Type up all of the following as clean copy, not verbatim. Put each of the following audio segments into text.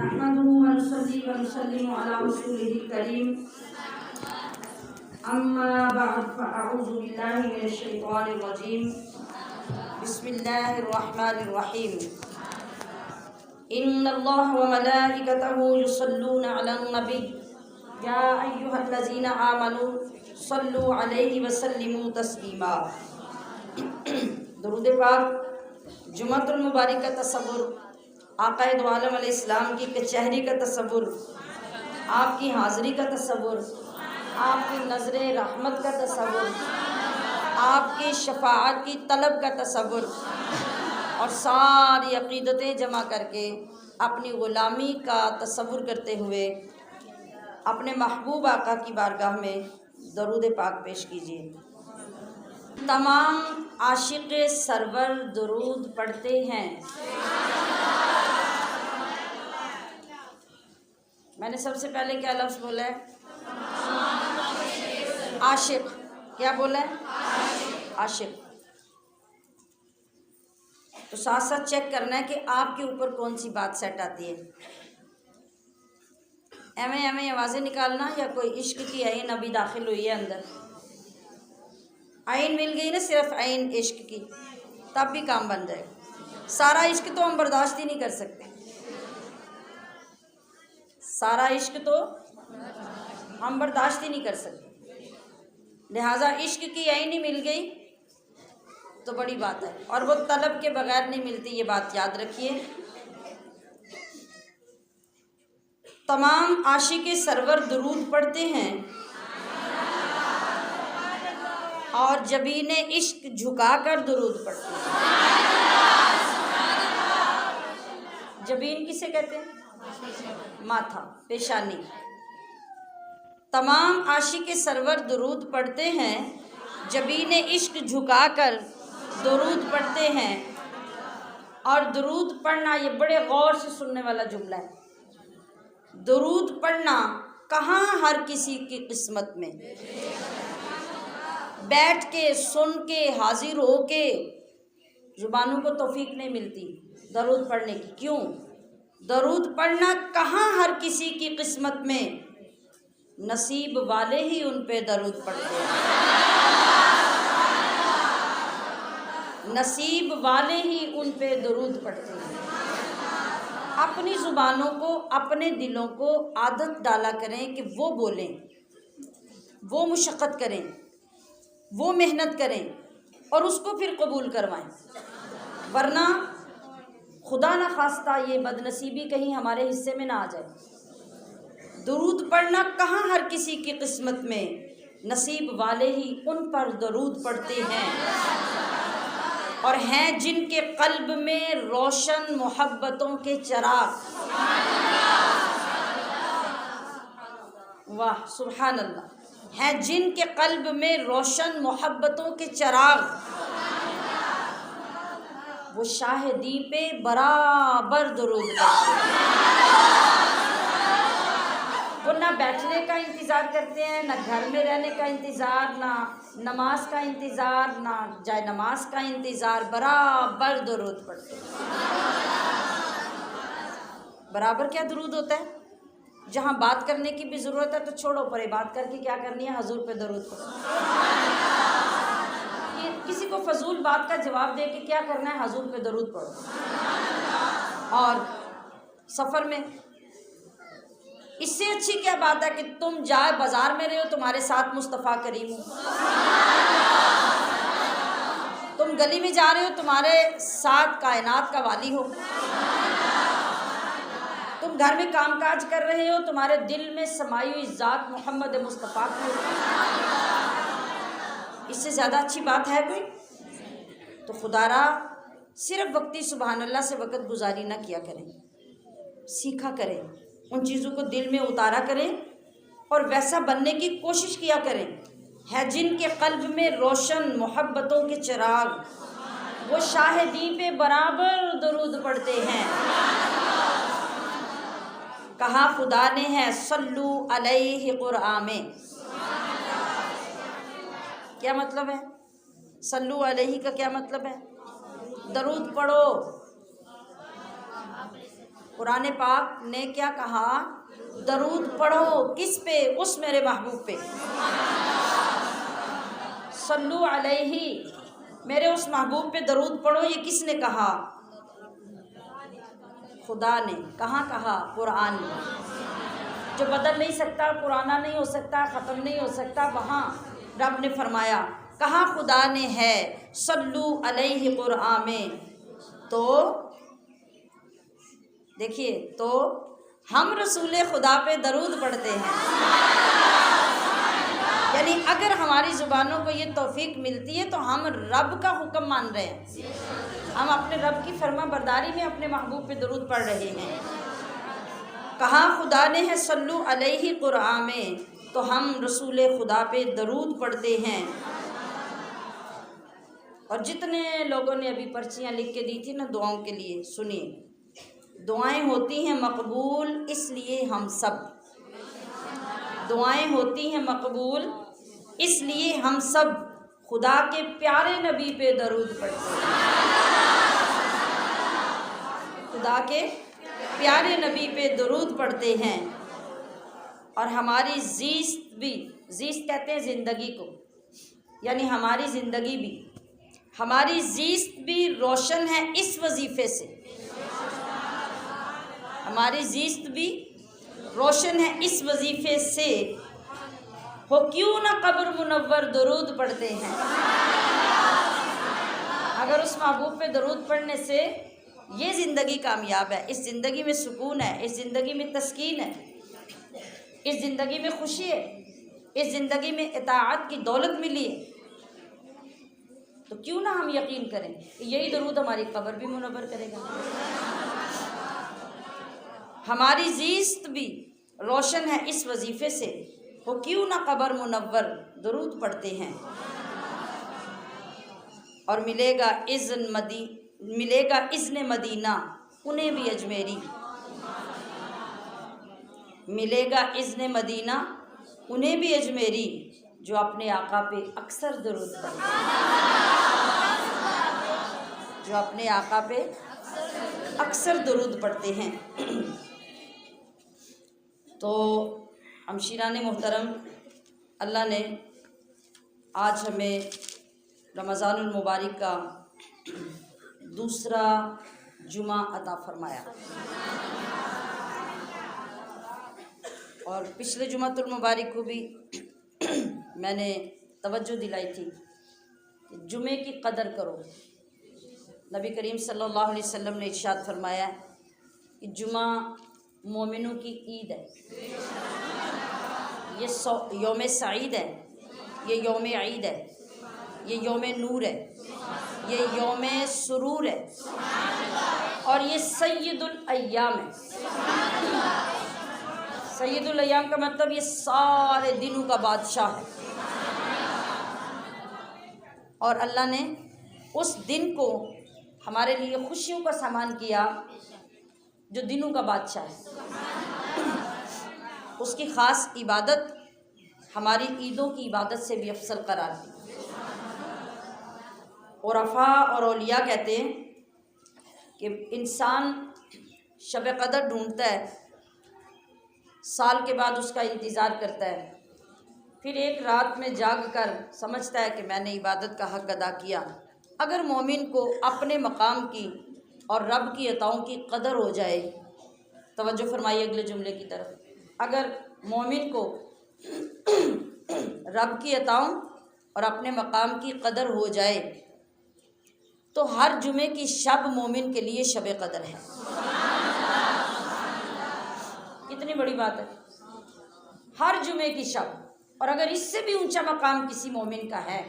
नहमदुहु व नुसल्ली व नुसल्लिमु अला रसूलिहिल करीम अम्मा बअद फअऊज़ु बिल्लाहि मिनश शैतानिर रजीम बिस्मिल्लाहिर रहमानिर रहीम इन्नल्लाह व मलाइकतहु युसल्लूना अलन नबी या अय्युहल्लज़ीना आमनू सल्लु अलैहि व सल्लिमू तस्लीमा। दुरूद पाक जुमअतुल मुबारक का तसव्वुर, आक़ाए दो आलम अलैहिस्सलाम की कचहरी का तसव्वुर, आपकी हाज़िरी का तसव्वुर, आपकी नज़रे रहमत का तसव्वुर, आपकी शफ़ाअत की तलब का तसव्वुर और सारी अक़ीदतें जमा करके अपनी ग़ुलामी का तसव्वुर करते हुए अपने महबूब आका की बारगाह में दरूद पाक पेश कीजिए। तमाम आशिक़ सरवर दुरूद पढ़ते हैं। मैंने सबसे पहले क्या लफ्ज़ बोला है? आशिक़। क्या बोला है? आशिक़। तो साथ साथ चेक करना है कि आपके ऊपर कौन सी बात सेट आती है। एमें आवाज़ें निकालना या कोई इश्क की आइन अभी दाखिल हुई है अंदर, आइन मिल गई ना, सिर्फ आइन इश्क की, तब भी काम बन जाएगा। सारा इश्क तो हम बर्दाश्त ही नहीं कर सकते, सारा इश्क तो हम बर्दाश्त ही नहीं कर सकते, लिहाजा इश्क की आइन ही मिल गई तो बड़ी बात है, और वो तलब के बगैर नहीं मिलती, ये बात याद रखिए। तमाम आशिक़े सरवर दुरूद पढ़ते हैं और जबीने इश्क झुकाकर दुरूद पढ़ते हैं। जबीन किसे कहते हैं? माथा, पेशानी। तमाम आशिक़े सरवर दुरूद पढ़ते हैं, जबीने इश्क झुकाकर दुरूद पढ़ते हैं। और दुरूद पढ़ना, ये बड़े गौर से सुनने वाला जुमला है। दुरूद पढ़ना कहाँ हर किसी की किस्मत में। बैठ के सुन के हाजिर हो के जुबानों को तौफीक नहीं मिलती दरूद पढ़ने की। क्यों? दरूद पढ़ना कहाँ हर किसी की किस्मत में, नसीब वाले ही उन पे दरूद पढ़ते हैं। नसीब वाले ही उन पे दरूद पढ़ते हैं। अपनी ज़ुबानों को, अपने दिलों को आदत डाला करें कि वो बोलें, वो मुशक्क़त करें, वो मेहनत करें और उसको फिर कबूल करवाएं, वरना खुदा न खास्ता ये बदनसीबी कहीं हमारे हिस्से में ना आ जाए। दुरूद पढ़ना कहाँ हर किसी की किस्मत में, नसीब वाले ही उन पर दरूद पढ़ते हैं। और हैं जिनके क़ल्ब में रोशन मोहब्बतों के चराग। वाह सुभान अल्लाह। हैं जिनके क़ल्ब में रोशन मोहब्बतों के चराग, वो शाहिदी पे बराबर दुरूद पढ़ते हैं। वो ना बैठने का इंतज़ार करते हैं, ना घर में रहने का इंतज़ार, ना नमाज का इंतज़ार, ना जाए नमाज का इंतज़ार, बराबर दुरूद पढ़ते हैं। बराबर क्या दुरूद होता है? जहाँ बात करने की भी ज़रूरत है तो छोड़ो परे, बात करके क्या करनी है, हजूर पे दरूद पढ़ो। किसी को फजूल बात का जवाब दे के क्या करना है, हजूर पे दरूद पढ़ो। और सफ़र में इससे अच्छी क्या बात है कि तुम जाए बाजार में रहे हो, तुम्हारे साथ मुस्तफ़ा करीम हो। तुम गली में जा रहे हो, तुम्हारे साथ कायनात का वाली हो। तुम घर में कामकाज कर रहे हो, तुम्हारे दिल में समाई हुई ज़ात मोहम्मद मुस्तफ़ा की हो। इससे ज़्यादा अच्छी बात है कोई? तो खुदारा सिर्फ वक्ती सुबहान अल्लाह से वक़्त गुजारी ना किया करें, सीखा करें, उन चीज़ों को दिल में उतारा करें और वैसा बनने की कोशिश किया करें। है जिनके क़ल्ब में रोशन मोहब्बतों के चिराग, वो शाहिदी पे बराबर दुरूद पढ़ते हैं। कहा खुदा ने है सल्लु अलैहि क़ुरआन में। क्या मतलब है? सल्लु अलैहि का क्या मतलब है? दरूद पढ़ो। कुरान पाक ने क्या कहा? दरूद पढ़ो। किस पे? उस मेरे महबूब पे। सल्लु अलैहि, मेरे उस महबूब पे दरूद पढ़ो। ये किसने कहा? खुदा ने। कहाँ कहा? कुरान में। जो बदल नहीं सकता, पुराना नहीं हो सकता, ख़त्म नहीं हो सकता, वहाँ रब ने फरमाया। कहाँ खुदा ने है? सल्लु अलैहि कुरान में। तो देखिए, तो हम रसूल खुदा पे दरूद पढ़ते हैं। यानी अगर हमारी ज़ुबानों को ये तौफीक मिलती है तो हम रब का हुक्म मान रहे हैं, हम अपने रब की फर्मा बरदारी में अपने महबूब पे दरूद पढ़ रहे हैं। कहा खुदा ने है सल्लु अलैहि कुरान में, तो हम रसूल खुदा पे दरूद पढ़ते हैं। और जितने लोगों ने अभी पर्चियाँ लिख के दी थी ना दुआओं के लिए, सुनिए, दुआएं होती हैं मकबूल इसलिए हम सब, दुआएं होती हैं मकबूल इसलिए हम सब खुदा के प्यारे नबी पे दरूद पढ़ते हैं। खुदा के प्यारे नबी पे दरूद पढ़ते हैं। और हमारी ज़ीस्त भी, ज़ीस्त कहते हैं ज़िंदगी को, यानी हमारी ज़िंदगी भी, हमारी ज़ीस्त भी रोशन है इस वजीफ़े से। हमारी ज़ीस्त भी रोशन है इस वजीफ़े से। हो क्यों ना कब्र मुनव्वर दरूद पढ़ते हैं। अगर उस महबूब पे दरूद पढ़ने से ये ज़िंदगी कामयाब है, इस ज़िंदगी में सुकून है, इस ज़िंदगी में तस्कीन है, इस ज़िंदगी में खुशी है, इस ज़िंदगी में इताअत की दौलत मिली है, तो क्यों ना हम यकीन करें कि यही दरूद हमारी कब्र भी मुनव्वर करेगा। हमारी ज़ीस्त भी रोशन है इस वजीफ़े से। हो क्यों ना कब्र मुनव्वर दरूद पढ़ते हैं। और मिलेगा इज़्न मदीना उन्हें भी अजमेरी, मिलेगा इज़्न मदीना उन्हें भी अजमेरी, जो अपने आका पे अक्सर दरूद पढ़ते हैं, जो अपने आका पे अक्सर दरूद पढ़ते हैं। तो हमशीरान मोहतरम, अल्लाह ने आज हमें रमज़ानुल मुबारक का दूसरा जुमा अता फरमाया। और पिछले जुमातुल मुबारक को भी मैंने तवज्जो दिलाई थी कि जुमे की कदर करो। नबी करीम सल्लल्लाहु अलैहि वसल्लम ने इरशाद फरमाया कि जुमा मोमिनों की ईद है, ये यौम सईद है, ये यौम ईद है, ये यौम नूर है, ये यौम सुरूर है, और ये सय्यदुल अय्याम है। सय्यदुल अय्याम का मतलब ये सारे दिनों का बादशाह है। और अल्लाह ने उस दिन को हमारे लिए खुशियों का सामान किया, जो दिनों का बादशाह है। उसकी ख़ास इबादत हमारी ईदों की इबादत से भी अफसल करार दी। और अफ़ा और औलिया कहते हैं कि इंसान शब कदर ढूंढता है, साल के बाद उसका इंतज़ार करता है, फिर एक रात में जाग कर समझता है कि मैंने इबादत का हक़ अदा किया। अगर मोमिन को अपने मकाम की और रब की अताओं की कदर हो जाए, तवज्जो फरमाइए अगले जुमले की तरफ, अगर मोमिन को रब की अताओं और अपने मकाम की कदर हो जाए, तो हर जुमे की शब मोमिन के लिए शब कदर है। कितनी बड़ी बात है, हर जुमे की शब। और अगर इससे भी ऊंचा मकाम किसी मोमिन का है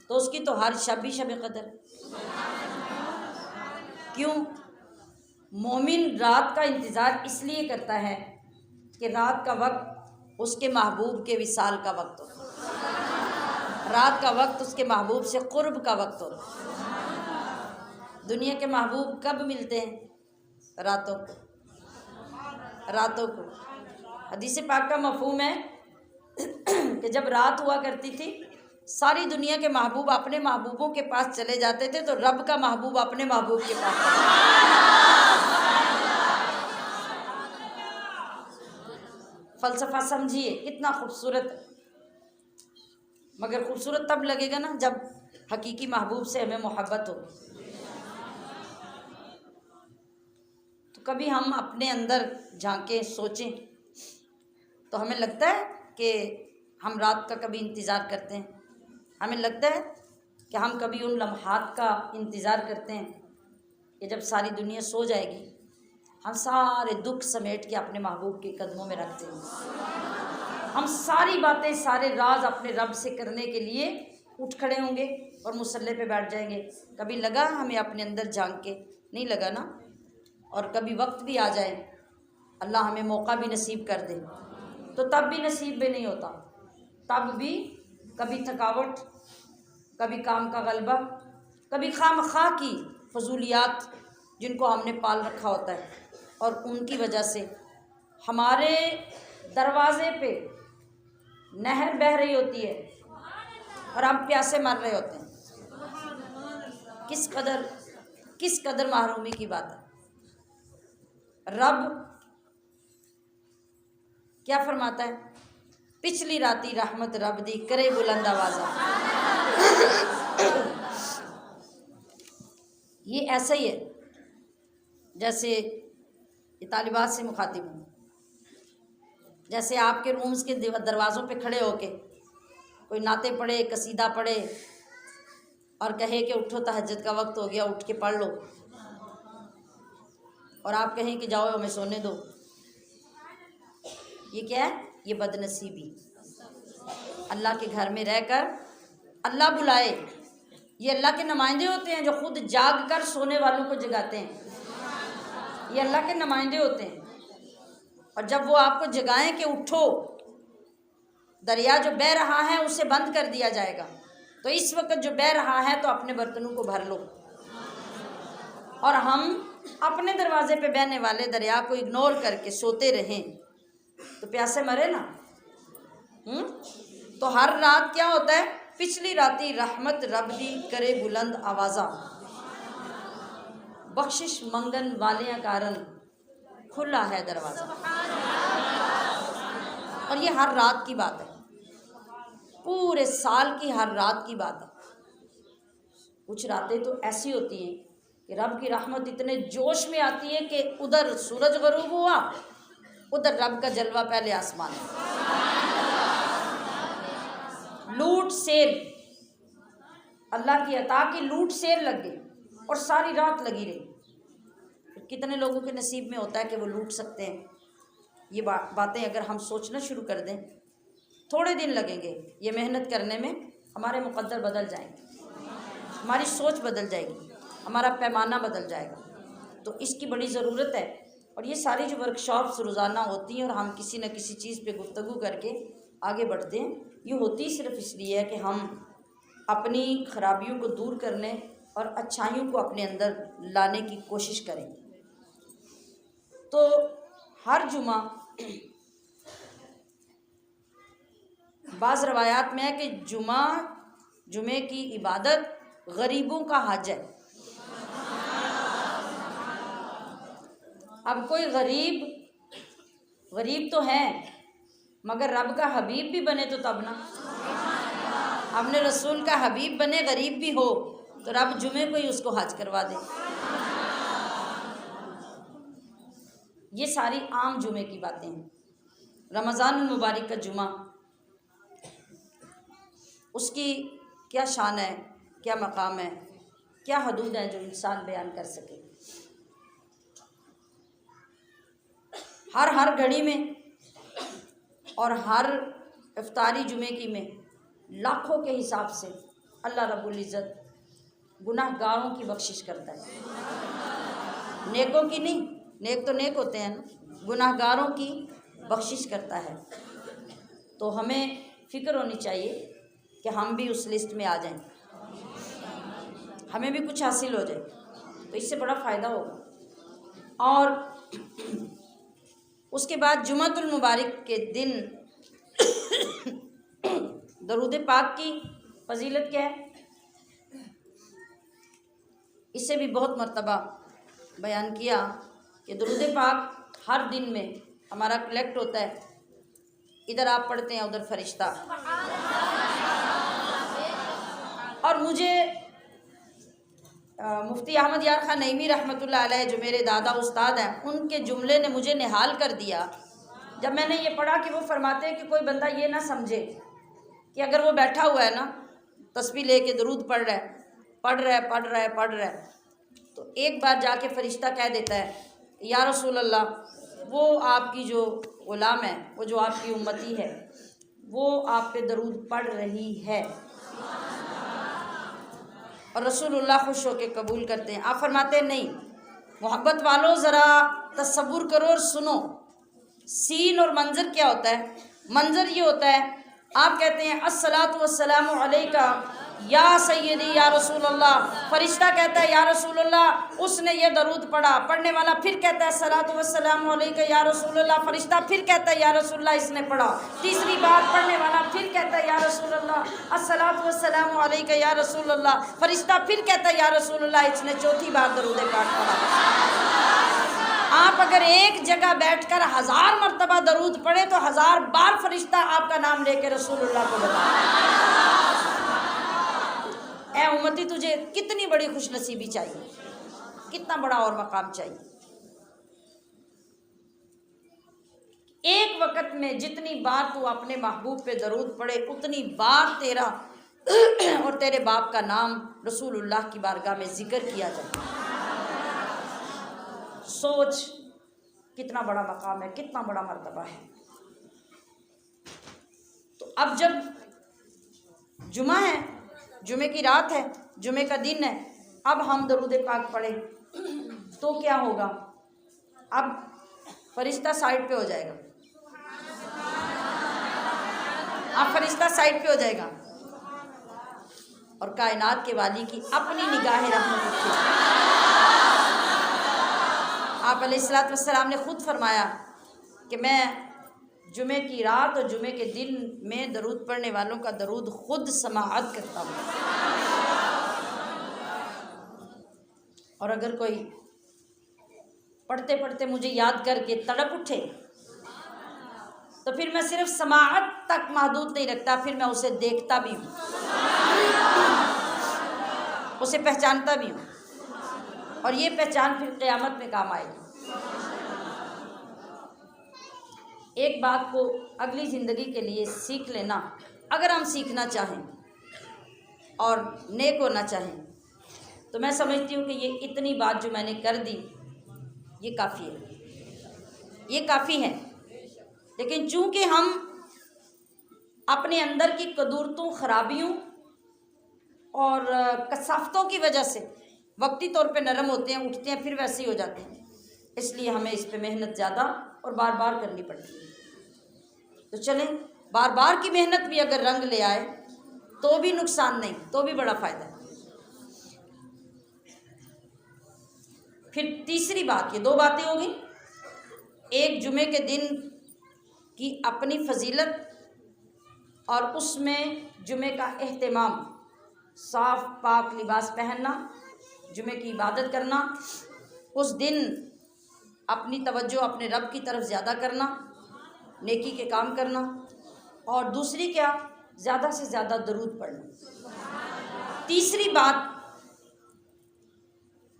तो उसकी तो हर शब भी शब कदर। क्यों? मोमिन रात का इंतज़ार इसलिए करता है कि रात का वक्त उसके महबूब के विसाल का वक्त होता है, रात का वक्त उसके महबूब से कुर्ब का वक्त होता है। दुनिया के महबूब कब मिलते हैं? रातों को, रातों को। हदीस पाक का मफ़हूम है कि जब रात हुआ करती थी, सारी दुनिया के महबूब अपने महबूबों के पास चले जाते थे, तो रब का महबूब अपने महबूब के पास। फ़लसफ़ा समझिए कितना खूबसूरत है, मगर खूबसूरत तब लगेगा ना जब हकीकी महबूब से हमें मोहब्बत हो। तो कभी हम अपने अंदर झांकें, सोचें, तो हमें लगता है कि हम रात का कभी इंतज़ार करते हैं, हमें लगता है कि हम कभी उन लम्हात का इंतज़ार करते हैं कि जब सारी दुनिया सो जाएगी हम सारे दुख समेट के अपने महबूब के कदमों में रखते हैं। हम सारी बातें, सारे राज अपने रब से करने के लिए उठ खड़े होंगे और मुसल्ले पे बैठ जाएंगे। कभी लगा हमें अपने अंदर झांक के? नहीं लगा ना। और कभी वक्त भी आ जाए, अल्लाह हमें मौका भी नसीब कर दे, तो तब भी नसीब भी नहीं होता, तब भी कभी थकावट, कभी काम का गलबा, कभी खामखा की फजूलियात जिनको हमने पाल रखा होता है, और उनकी वजह से हमारे दरवाज़े पे नहर बह रही होती है और हम प्यासे मर रहे होते हैं। किस कदर महरूमी की बात है। रब क्या फरमाता है? पिछली राती रहमत रब दी करे बुलंद आवाज़ा। ये ऐसा ही है जैसे ये तालिबात से मुखातिब हूँ, जैसे आपके रूम्स के दरवाज़ों पे खड़े होके कोई नाते पढ़े, कसीदा पढ़े और कहे कि उठो तहज्जुद का वक्त हो गया, उठ के पढ़ लो, और आप कहें कि जाओ हमें सोने दो। ये क्या है? ये बदनसीबी। अल्लाह के घर में रहकर अल्लाह बुलाए, ये अल्लाह के नुमाइंदे होते हैं जो खुद जाग कर सोने वालों को जगाते हैं। ये अल्लाह के नुमाइंदे होते हैं, और जब वो आपको जगाएं कि उठो, दरिया जो बह रहा है उसे बंद कर दिया जाएगा, तो इस वक्त जो बह रहा है तो अपने बर्तनों को भर लो। और हम अपने दरवाजे पे बहने वाले दरिया को इग्नोर करके सोते रहें तो प्यासे मरे ना। तो हर रात क्या होता है? पिछली राती रहमत रब दी करे बुलंद आवाज़ा, बख्शिश मंगन वाले कारण खुला है दरवाज़ा। और ये हर रात की बात है, पूरे साल की हर रात की बात है। कुछ रातें तो ऐसी होती हैं कि रब की रहमत इतने जोश में आती है कि उधर सूरज गरूब हुआ, उधर रब का जलवा पहले आसमान में। लूट सेल, अल्लाह की अता की लूट सेल लग गई और सारी रात लगी रही। कितने लोगों के नसीब में होता है कि वो लूट सकते हैं? ये बातें अगर हम सोचना शुरू कर दें, थोड़े दिन लगेंगे ये मेहनत करने में, हमारे मुकद्दर बदल जाएंगे, हमारी सोच बदल जाएगी, हमारा पैमाना बदल जाएगा। तो इसकी बड़ी ज़रूरत है। और ये सारी जो वर्कशॉप्स रोज़ाना होती हैं और हम किसी न किसी चीज़ पे गुफ्तगू करके आगे बढ़ते हैं, ये होती सिर्फ इसलिए है कि हम अपनी खराबियों को दूर करने और अच्छाइयों को अपने अंदर लाने की कोशिश करें। तो हर जुमा, बाज़ रवायात में है कि जुमे की इबादत गरीबों का हज है। अब कोई गरीब तो है, मगर रब का हबीब भी बने तो तब ना। अपने रसूल का हबीब बने, गरीब भी हो, तो रब जुमे को ही उसको हज करवा दे। ये सारी आम जुमे की बातें हैं। रमज़ान मुबारक का जुमा, उसकी क्या शान है, क्या मकाम है, क्या हदूद हैं जो इंसान बयान कर सके। हर घड़ी में और हर इफ्तारी जुमे की में लाखों के हिसाब से अल्लाह रब्बुल इज़्ज़त गुनाहगारों की बख्शिश करता है, नेकों की नहीं। नेक तो नेक होते हैं ना, गुनाहगारों की बख्शिश करता है। तो हमें फ़िक्र होनी चाहिए कि हम भी उस लिस्ट में आ जाएं, हमें भी कुछ हासिल हो जाए, तो इससे बड़ा फ़ायदा होगा। और उसके बाद जुमातुल मुबारक के दिन दरूद पाक की फजीलत क्या है, इसे भी बहुत मर्तबा बयान किया कि दरूद पाक हर दिन में हमारा कलेक्ट होता है इधर आप पढ़ते हैं उधर फरिश्ता। और मुझे मुफ्ती अहमद यार खान नईमी रहमतुल्लाह अलैह जो मेरे दादा उस्ताद हैं, उनके जुमले ने मुझे निहाल कर दिया जब मैंने ये पढ़ा कि वो फरमाते हैं कि कोई बंदा ये ना समझे कि अगर वो बैठा हुआ है ना, तस्बीह लेके दरूद पढ़ रहा है, तो एक बार जाके फरिश्ता कह देता है, या रसूल अल्लाह, वो आपकी जो ग़ुलाम है, वो जो आपकी उम्मती है, वो आप पे दरूद पढ़ रही है। और रसूलुल्लाह खुश होकर कबूल करते हैं। आप फरमाते हैं नहीं, मोहब्बत वालों ज़रा तसव्वुर करो और सुनो, सीन और मंज़र क्या होता है। मंज़र ये होता है, आप कहते हैं अस्सलातु वस्सलामु अलैका या सय्यदी या रसूलल्लाह, फरिश्ता कहता है या रसूलल्लाह, उसने ये दरूद पढ़ा, पढ़ने वाला फिर कहता है अस्सलातु वस्सलामु अलैका या रसूलल्लाह, फरिश्ता फिर कहता है या रसूलल्लाह, इसने पढ़ा। तीसरी बार पढ़ने वाला फिर कहता है या रसूलल्लाह अस्सलातु वस्सलामु अलैका या रसूलल्लाह, फरिश्ता फिर कहता है या रसूलल्लाह, इसने चौथी बार दरूद पाक पढ़ा। आप अगर एक जगह बैठकर 1000 मरतबा दरूद पढ़े तो 1000 बार फरिश्ता आपका नाम लेके रसूलुल्लाह को बताए, ऐ उम्मती तुझे कितनी बड़ी खुशनसीबी चाहिए, कितना बड़ा और मकाम चाहिए। एक वक़्त में जितनी बार तू अपने महबूब पे दरूद पढ़े, उतनी बार तेरा और तेरे बाप का नाम रसूलुल्लाह की बारगाह में जिक्र किया जाए। सोच कितना बड़ा मकाम है, कितना बड़ा मर्तबा है। तो अब जब जुमा है, जुमे की रात है, जुमे का दिन है, अब हम दरूद पाक पढ़े तो क्या होगा। अब फरिश्ता साइड पे हो जाएगा, अब फरिश्ता साइड पे हो जाएगा और कायनात के वाली की अपनी निगाह रहमत उठेगी। आप अलैहिस्सलातु वस्सलाम ने खुद फरमाया कि मैं जुमे की रात और जुमे के दिन में दरूद पढ़ने वालों का दरूद खुद समाअत करता हूँ। और अगर कोई पढ़ते पढ़ते मुझे याद करके तड़प उठे तो फिर मैं सिर्फ समाअत तक महदूद नहीं रखता, फिर मैं उसे देखता भी हूँ, उसे पहचानता भी हूँ, और ये पहचान फिर क़यामत में काम आएगी। एक बात को अगली ज़िंदगी के लिए सीख लेना, अगर हम सीखना चाहें और नेक होना चाहें, तो मैं समझती हूँ कि ये इतनी बात जो मैंने कर दी ये काफ़ी है, ये काफ़ी है। लेकिन चूँकि हम अपने अंदर की कदूरतों, ख़राबियों और कसाफ़तों की वजह से वक्ती तौर पे नरम होते हैं, उठते हैं, फिर वैसे ही हो जाते हैं, इसलिए हमें इस पे मेहनत ज़्यादा और बार बार करनी पड़ती है। तो चलें, बार बार की मेहनत भी अगर रंग ले आए तो भी नुकसान नहीं, तो भी बड़ा फ़ायदा है। फिर तीसरी बात, ये 2 बातें हो गई, एक जुमे के दिन की अपनी फजीलत और उसमें जुमे का एहतमाम, साफ़ पाक लिबास पहनना, जुमे की इबादत करना, उस दिन अपनी तवज्जो अपने रब की तरफ ज़्यादा करना, नेकी के काम करना, और दूसरी क्या, ज़्यादा से ज़्यादा दरूद पढ़ना। तीसरी बात,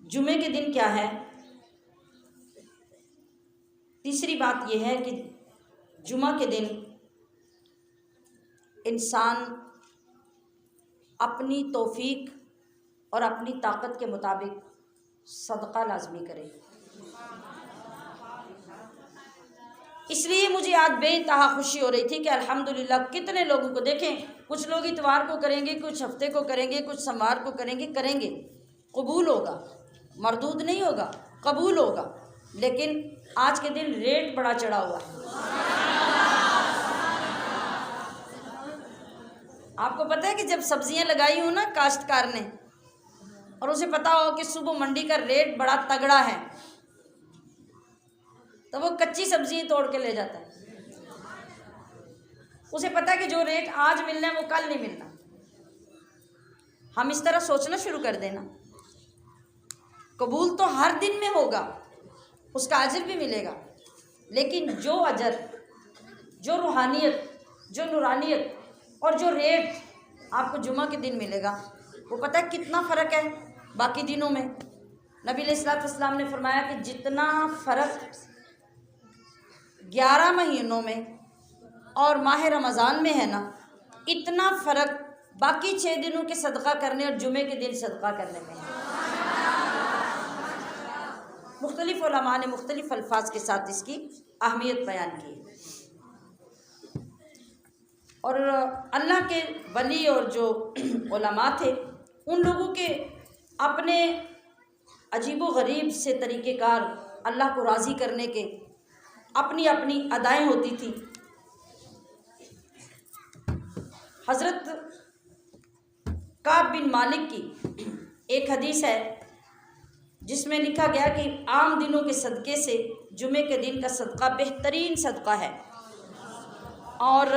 जुमे के दिन क्या है, तीसरी बात यह है कि जुमा के दिन इंसान अपनी तौफीक और अपनी ताकत के मुताबिक सदका लाजमी करे। इसलिए मुझे आज बेइंतहा खुशी हो रही थी कि अल्हम्दुलिल्लाह कितने लोगों को देखें, कुछ लोग इतवार को करेंगे, कुछ हफ्ते को करेंगे, कुछ सोमवार को करेंगे, कबूल होगा, मरदूद नहीं होगा, कबूल होगा। लेकिन आज के दिन रेट बड़ा चढ़ा हुआ है। आपको पता है कि जब सब्जियां लगाई हो ना काश्तकार ने, और उसे पता हो कि सुबह मंडी का रेट बड़ा तगड़ा है, तो वो कच्ची सब्जी तोड़ के ले जाता है। उसे पता है कि जो रेट आज मिलना है वो कल नहीं मिलना। हम इस तरह सोचना शुरू कर देना, कबूल तो हर दिन में होगा, उसका अजर भी मिलेगा, लेकिन जो अजर जो रूहानियत, जो नूरानियत और जो रेट आपको जुमा के दिन मिलेगा, वो पता है कितना फ़र्क है बाकी दिनों में। नबी अलैहिस्सलाम ने फरमाया कि जितना फ़र्क 11 महीनों में और माह रमज़ान में है ना, इतना फ़र्क बाकी 6 दिनों के सदका करने और जुमे के दिन सदका करने में है। मुख्तलिफ़ उलमा ने मुख्तलिफ़ अल्फाज के साथ इसकी अहमियत बयान की। और अल्लाह के वली और जो उलमा थे, उन लोगों के अपने अजीब व गरीब से तरीक़ेकार अल्लाह को राज़ी करने के अपनी अपनी अदाएँ होती थी। हज़रत काब बिन मालिक की एक हदीस है जिसमें लिखा गया कि आम दिनों के सदक़े से जुमे के दिन का सदका बेहतरीन सदका है। और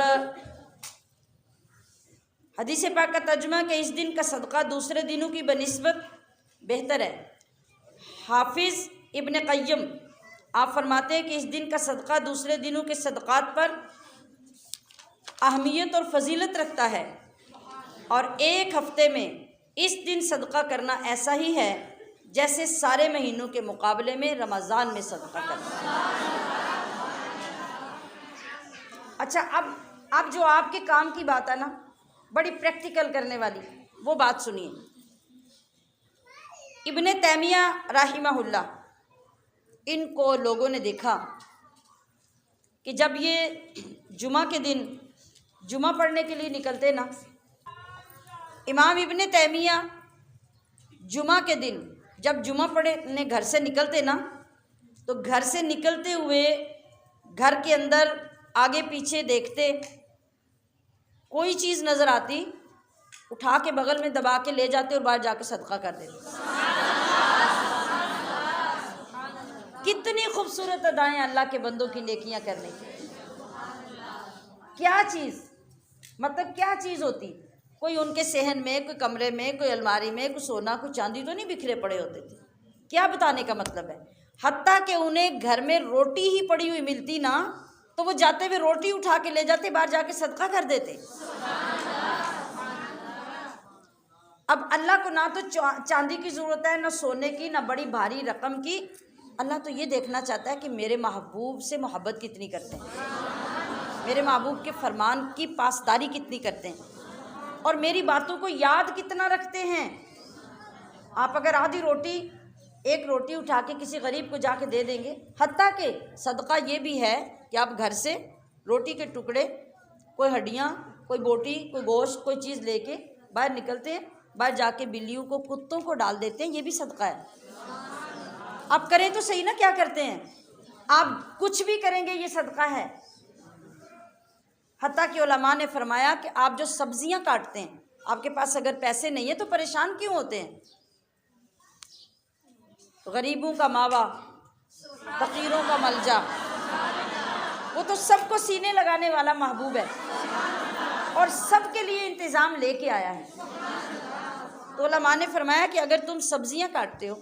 हदीस पाक का तर्जुमा कि इस दिन का सदका दूसरे दिनों की बनिस्बत बेहतर है। हाफिज़ इब्न क़य्यम आप फरमाते हैं कि इस दिन का सदका दूसरे दिनों के सदक़ात पर अहमियत और फजीलत रखता है, और एक हफ्ते में इस दिन सदका करना ऐसा ही है जैसे सारे महीनों के मुकाबले में रमज़ान में सदका करना। अच्छा, अब जो आपके काम की बात है ना, बड़ी प्रैक्टिकल करने वाली, वो बात सुनिए। इब्ने तैमिया राहिमहुल्लाह, इनको लोगों ने देखा कि जब ये जुमा के दिन जुमा पढ़ने के लिए निकलते ना, इमाम इब्ने तैमिया जुमा के दिन जब जुमा पढ़ने घर से निकलते ना, तो घर से निकलते हुए घर के अंदर आगे पीछे देखते, कोई चीज़ नज़र आती, उठा के बगल में दबा के ले जाते और बाहर जाके सदका कर देते। कितनी खूबसूरत अदाएँ अल्लाह के बंदों की नेकियां करने की। क्या चीज़, मतलब क्या चीज़ होती, कोई उनके सहन में, कोई कमरे में, कोई अलमारी में, कोई सोना, कोई चांदी तो नहीं बिखरे पड़े होते थे। क्या बताने का मतलब है, हत्ता कि उन्हें घर में रोटी ही पड़ी हुई मिलती ना, तो वो जाते हुए रोटी उठा के ले जाते, बाहर जाके सदका कर देते। अब अल्लाह को ना तो चांदी की ज़रूरत है, ना सोने की, ना बड़ी भारी रकम की। अल्लाह तो ये देखना चाहता है कि मेरे महबूब से मोहब्बत कितनी करते हैं, मेरे महबूब के फरमान की पासदारी कितनी करते हैं, और मेरी बातों को याद कितना रखते हैं। आप अगर आधी रोटी, एक रोटी उठा के किसी गरीब को जाके दे देंगे, हत्ता के सदका ये भी है कि आप घर से रोटी के टुकड़े, कोई हड्डियाँ, कोई बोटी, कोई गोश्त, कोई चीज़ लेके बाहर निकलते हैं, बाहर जाके बिल्लियों को, कुत्तों को डाल देते हैं, ये भी सदका है। आप करें तो सही ना, क्या करते हैं आप, कुछ भी करेंगे ये सदका है। हत्ता कि उलमा ने फरमाया कि आप जो सब्जियां काटते हैं, आपके पास अगर पैसे नहीं है तो परेशान क्यों होते हैं। गरीबों का मावा, फकीरों का मलजा, वो तो सबको सीने लगाने वाला महबूब है और सबके लिए इंतज़ाम लेके आया है। तो उलमा ने फरमाया कि अगर तुम सब्जियां काटते हो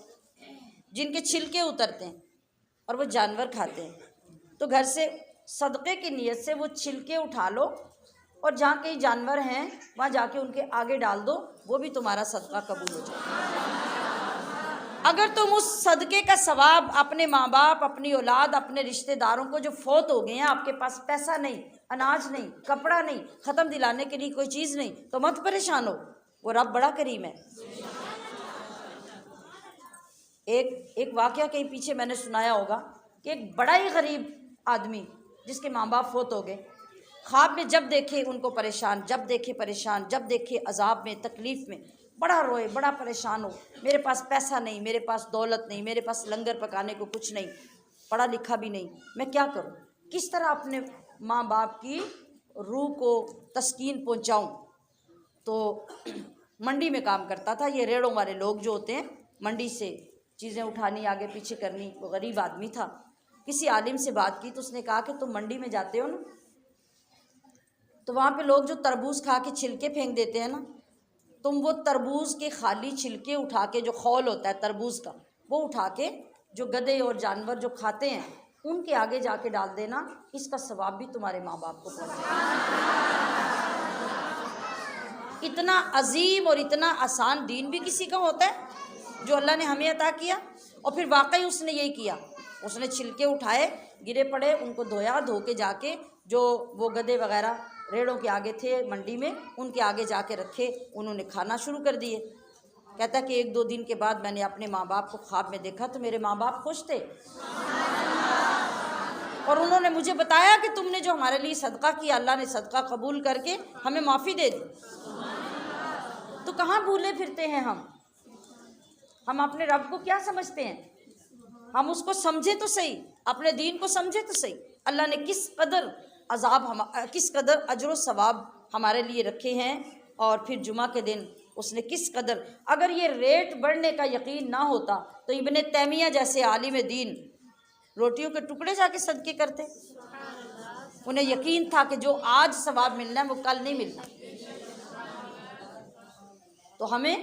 जिनके छिलके उतरते हैं और वो जानवर खाते हैं, तो घर से सदक़े की नीयत से वो छिलके उठा लो और जहाँ कहीं जानवर हैं वहाँ जाके उनके आगे डाल दो, वो भी तुम्हारा सदका कबूल हो जाए। अगर तुम उस सदक़े का सवाब अपने माँ बाप, अपनी औलाद, अपने रिश्तेदारों को जो फौत हो गए हैं, आपके पास पैसा नहीं, अनाज नहीं, कपड़ा नहीं, ख़त्म दिलाने के लिए कोई चीज़ नहीं, तो मत परेशान हो, वो रब बड़ा करीम है। एक वाक़या कहीं पीछे मैंने सुनाया होगा कि एक बड़ा ही गरीब आदमी जिसके माँ बाप फौत हो गए, ख्वाब में जब देखे उनको परेशान, जब देखे परेशान, जब देखे अजाब में, तकलीफ़ में, बड़ा रोए, बड़ा परेशान हो, मेरे पास पैसा नहीं, मेरे पास दौलत नहीं, मेरे पास लंगर पकाने को कुछ नहीं, पढ़ा लिखा भी नहीं, मैं क्या करूं, किस तरह अपने माँ बाप की रूह को तस्कीन पहुंचाऊं। तो मंडी में काम करता था, ये रेड़ों वाले लोग जो होते हैं, मंडी से चीज़ें उठानी, आगे पीछे करनी, वो गरीब आदमी था। किसी आलिम से बात की तो उसने कहा कि तुम मंडी में जाते हो ना, तो वहाँ पे लोग जो तरबूज खा के छिलके फेंक देते हैं ना, तुम वो तरबूज के खाली छिलके उठा के, जो खौल होता है तरबूज का, वो उठा के जो गधे और जानवर जो खाते हैं, उनके आगे जाके डाल देना, इसका सवाब भी तुम्हारे माँ बाप को पहुँचेगा। इतना अजीम और इतना आसान दीन भी किसी का होता है जो अल्लाह ने हमें अता किया। और फिर वाकई उसने यही किया, उसने छिलके उठाए, गिरे पड़े, उनको धोया, धो के जाके जो वो गधे वगैरह रेड़ों के आगे थे मंडी में, उनके आगे जाके रखे, उन्होंने खाना शुरू कर दिए। कहता कि 1-2 दिन के बाद मैंने अपने माँ बाप को ख्वाब में देखा तो मेरे माँ बाप खुश थे और उन्होंने मुझे बताया कि तुमने जो हमारे लिए सदका किया, अल्लाह ने सदका कबूल करके हमें माफ़ी दे दी। तो कहाँ भूले फिरते हैं हम अपने रब को क्या समझते हैं? हम उसको समझे तो सही, अपने दीन को समझे तो सही। अल्लाह ने किस कदर किस कदर अजर सवाब हमारे लिए रखे हैं। और फिर जुमा के दिन उसने किस कदर, अगर ये रेट बढ़ने का यकीन ना होता तो इब्ने तैमिया जैसे आलिम दीन रोटियों के टुकड़े जाके सदके करते। उन्हें यकीन था कि जो आज सवाब मिलना है वो कल नहीं मिलना। तो हमें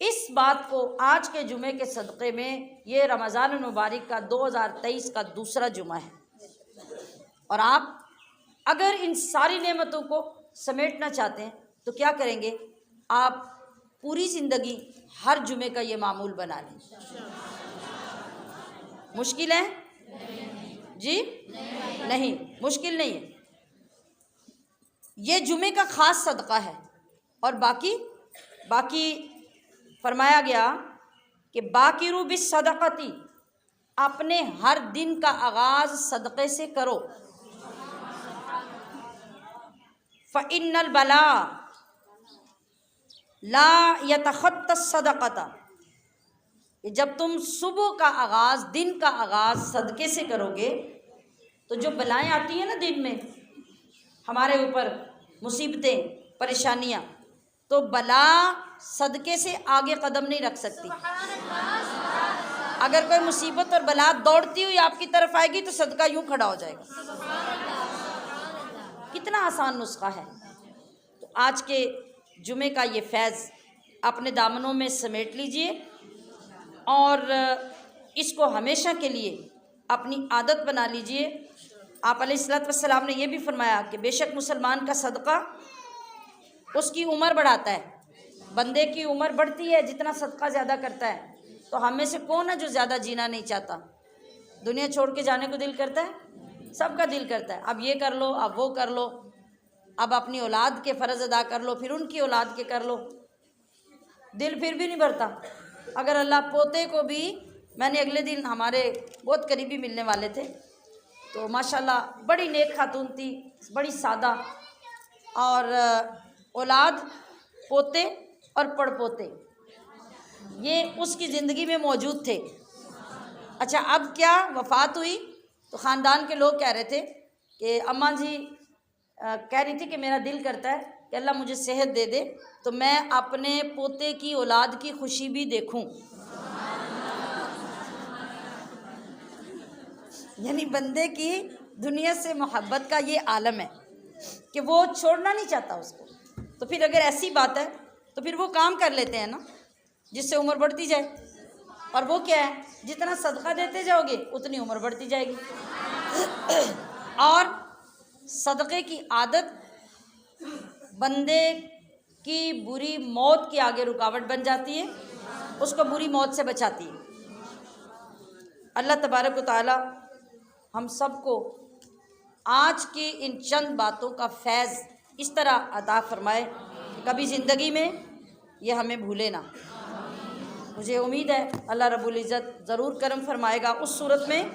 इस बात को आज के जुमे के सदक़े में, ये रमज़ान मुबारक का 2023 का दूसरा जुमा है और आप अगर इन सारी नेमतों को समेटना चाहते हैं तो क्या करेंगे? आप पूरी ज़िंदगी हर जुमे का ये मामूल बना लें। मुश्किल है जी? नहीं, मुश्किल नहीं है। ये जुमे का ख़ास सदका है और बाकी फरमाया गया कि बाकिरू बिस सदक़ती, अपने हर दिन का आगाज़ सदक़े से करो। फ़इन्नल बला ला यतख़त्तस सदक़ता, जब तुम सुबह का आगाज़, दिन का आगाज़ सदक़े से करोगे तो जो बलाएँ आती हैं ना दिन में हमारे ऊपर, मुसीबतें, परेशानियाँ, तो बला सदक़े से आगे कदम नहीं रख सकती। अगर कोई मुसीबत और बला दौड़ती हुई आपकी तरफ आएगी तो सदका यूँ खड़ा हो जाएगा। कितना आसान नुस्खा है। तो आज के जुमे का ये फैज़ अपने दामनों में समेट लीजिए और इसको हमेशा के लिए अपनी आदत बना लीजिए। आप अलैहिस्सलातु वस्सलाम ने यह भी फरमाया कि बेशक मुसलमान का सदका उसकी उम्र बढ़ाता है। बंदे की उम्र बढ़ती है जितना सदका ज़्यादा करता है। तो हम में से कौन है जो ज़्यादा जीना नहीं चाहता? दुनिया छोड़ के जाने को दिल करता है, सबका दिल करता है। अब ये कर लो, अब वो कर लो, अब अपनी औलाद के फ़र्ज़ अदा कर लो, फिर उनकी औलाद के कर लो, दिल फिर भी नहीं भरता। अगर अल्लाह पोते को भी, मैंने अगले दिन, हमारे बहुत करीबी मिलने वाले थे, तो माशाल्लाह बड़ी नेक खातून थी, बड़ी सादा, और औलाद, पोते और पड़पोते ये उसकी ज़िंदगी में मौजूद थे। अच्छा, अब क्या वफ़ात हुई तो ख़ानदान के लोग कह रहे थे कि अम्मा जी कह रही थी कि मेरा दिल करता है कि अल्लाह मुझे सेहत दे दे तो मैं अपने पोते की औलाद की खुशी भी देखूं। यानी बंदे की दुनिया से मोहब्बत का ये आलम है कि वो छोड़ना नहीं चाहता उसको। तो फिर अगर ऐसी बात है तो फिर वो काम कर लेते हैं ना जिससे उम्र बढ़ती जाए। और वो क्या है, जितना सदका देते जाओगे उतनी उम्र बढ़ती जाएगी। और सदक़े की आदत बंदे की बुरी मौत के आगे रुकावट बन जाती है, उसको बुरी मौत से बचाती है। अल्लाह तबारक व तआला हम सबको आज की इन चंद बातों का फैज़ इस तरह अता फ़रमाए कि कभी ज़िंदगी में ये हमें भूले ना। मुझे उम्मीद है अल्लाह रब्बुल इज़्ज़त ज़रूर करम फरमाएगा उस सूरत में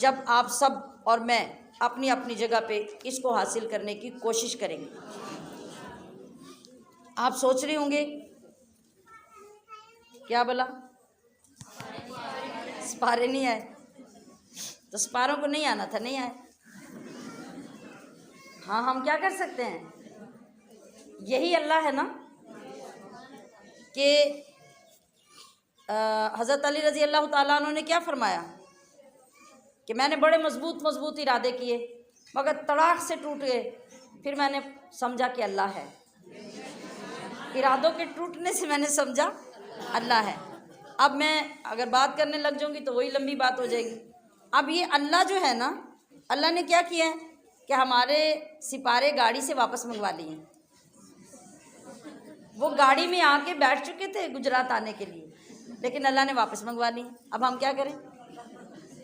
जब आप सब और मैं अपनी अपनी जगह पे इसको हासिल करने की कोशिश करेंगे। आप सोच रहे होंगे क्या बोला, सिपारे नहीं आए? तो सिपारों को नहीं आना था, नहीं आए। हाँ, हम क्या कर सकते हैं? यही अल्लाह है ना कि हज़रत अली रज़ी अल्लाह ताला अन्हु ने क्या फरमाया कि मैंने बड़े मजबूत इरादे किए मगर तड़ाक से टूट गए। फिर मैंने समझा कि अल्लाह है। इरादों के टूटने से मैंने समझा अल्लाह है। अब मैं अगर बात करने लग जाऊंगी तो वही लंबी बात हो जाएगी। अब ये अल्लाह जो है ना, अल्लाह ने क्या किया है कि हमारे सिपारे गाड़ी से वापस मंगवा लिए। वो गाड़ी में आके बैठ चुके थे गुजरात आने के लिए, लेकिन अल्लाह ने वापस मंगवा लिए। अब हम क्या करें?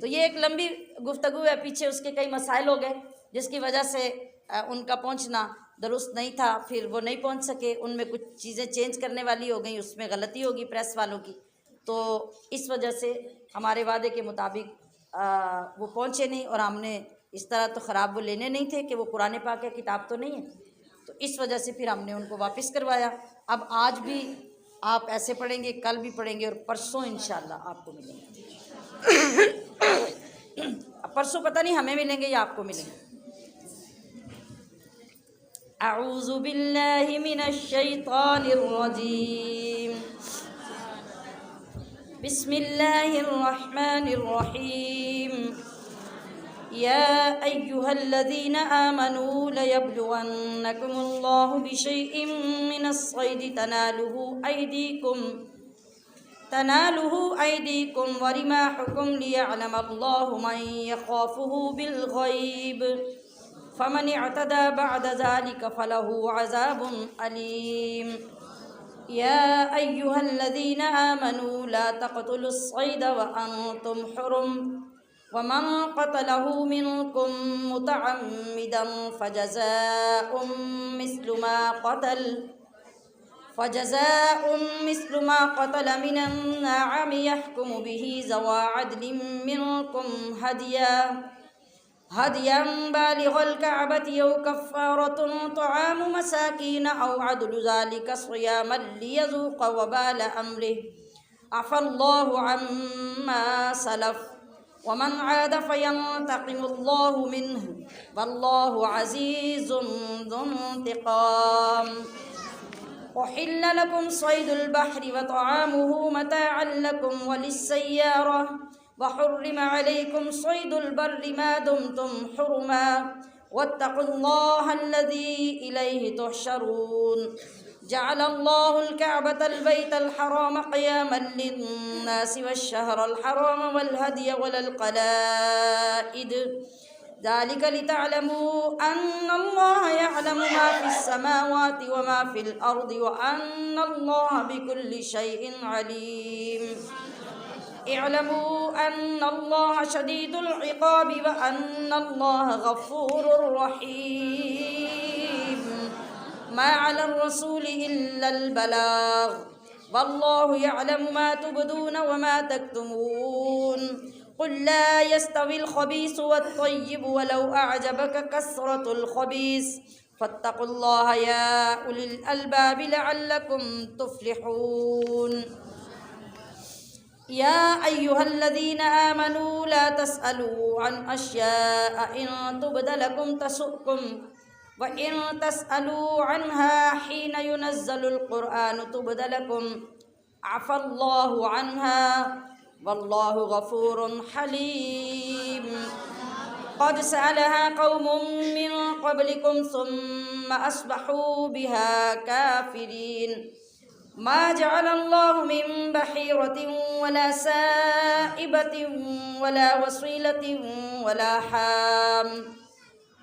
तो ये एक लंबी गुफ्तगू है, पीछे उसके कई मसाइल हो गए जिसकी वजह से उनका पहुंचना दुरुस्त नहीं था, फिर वो नहीं पहुंच सके, उनमें कुछ चीज़ें चेंज करने वाली हो गई, उसमें गलती होगी प्रेस वालों की, तो इस वजह से हमारे वादे के मुताबिक वो पहुंचे नहीं। और हमने इस तरह तो ख़राब वो लेने नहीं थे कि वो कुरान पाक की किताब तो नहीं है, तो इस वजह से फिर हमने उनको वापस करवाया। अब आज भी आप ऐसे पढ़ेंगे, कल भी पढ़ेंगे और परसों इंशाल्लाह आपको मिलेंगे। अब परसों पता नहीं हमें मिलेंगे या आपको मिलेंगे। अऊज़ु बिल्लाहि मिनश शैतानिर रजीम, बिस्मिल्लाहिर रहमानिर रहीम। या अय्युहल्लज़ीना आमनू लयब्लुवन्नकुमुल्लाहु बिशैइन मिनस्सैदी तनालुहु ऐदीकुम व रिमाहुकुम लियअलमल्लाहु मन यख़ाफुहु बिलग़ैब फमन अतदा बअद ज़ालिका फलहु अज़ाबुन अलीम। या अय्युहल्लज़ीना आमनू ला तक़तुलुस्सैद व अंतुम हुरुम वमन क़तलहु मिनकुम मुतअम्मिदन फजज़ाउम मिस्लु मा क़तल मिनन नअम यहकुमु बिही ज़वा अदलिन मिनकुम हदियन बालिग़ल कअबति औ कफ़्फ़ारतुन तुआमु मसाकीन औ अदलु ज़ालिका सियामन लियज़ूक़ वबाल अम्रिहि अफ़ल्लाहु अम्मा सलफ़ वमन आद फ़यंतक़िमुल्लाहु मिन्हु वल्लाहु अज़ीज़ुन ज़ुन्तिक़ाम। उहिल्ल लकुम सैदुल बहरि व तआमुहु मताअन लकुम वलिस्सय्यारा व हुर्रिम अलैकुम सैदुल बर्रि मा दुमतुम हुरुमा वत्तक़ुल्लाह अल्लज़ी इलैहि तुहशरून। जअलल्लाहुल कअबतल बैतल हराम क़ियामन लिन्नासि वश्शहरल हराम वल हदिय वल क़लाइद ज़ालिका लितअलमू अन्नल्लाह यअलमु मा फ़िस्समावाति व मा फ़िल अर्दि व अन्नल्लाह बिकुल्लि शैइन अलीम। इअलमू अन्नल्लाह शदीदुल इक़ाबि व अन्नल्लाह गफ़ूरुर रहीम। मा अलर रसूलि इल्लल बलाग़ वल्लाहु यअलमु मा तुबदून व मा तक्तुमून। क़ुल ला यस्तविल ख़बीसु वत्तय्यिबु वलौ अअजबक कसरतुल ख़बीस फत्तक़ुल्लाह या उलिल अलबाबि लअल्लकुम तुफ़्लिहून। या अय्युहल्लज़ीना आमनू ला तस्अलू अन अश्याअ इन तुबद लकुम तसुअकुम व इन तस्अलू अन्हा हीन युनज़्ज़लुल क़ुरआनु तुबद लकुम अफ़ल्लाहु अन्हा वल्लाहु गफ़ूरुन हलीम। क़द सअलहा क़ौमुम मिन क़ब्लिकुम सुम्मा अस्बहू बिहा काफ़िरीन। मा जअलल्लाहु मिन बहीरतिन वला साइबतिन वला वसीलतिन वला हाम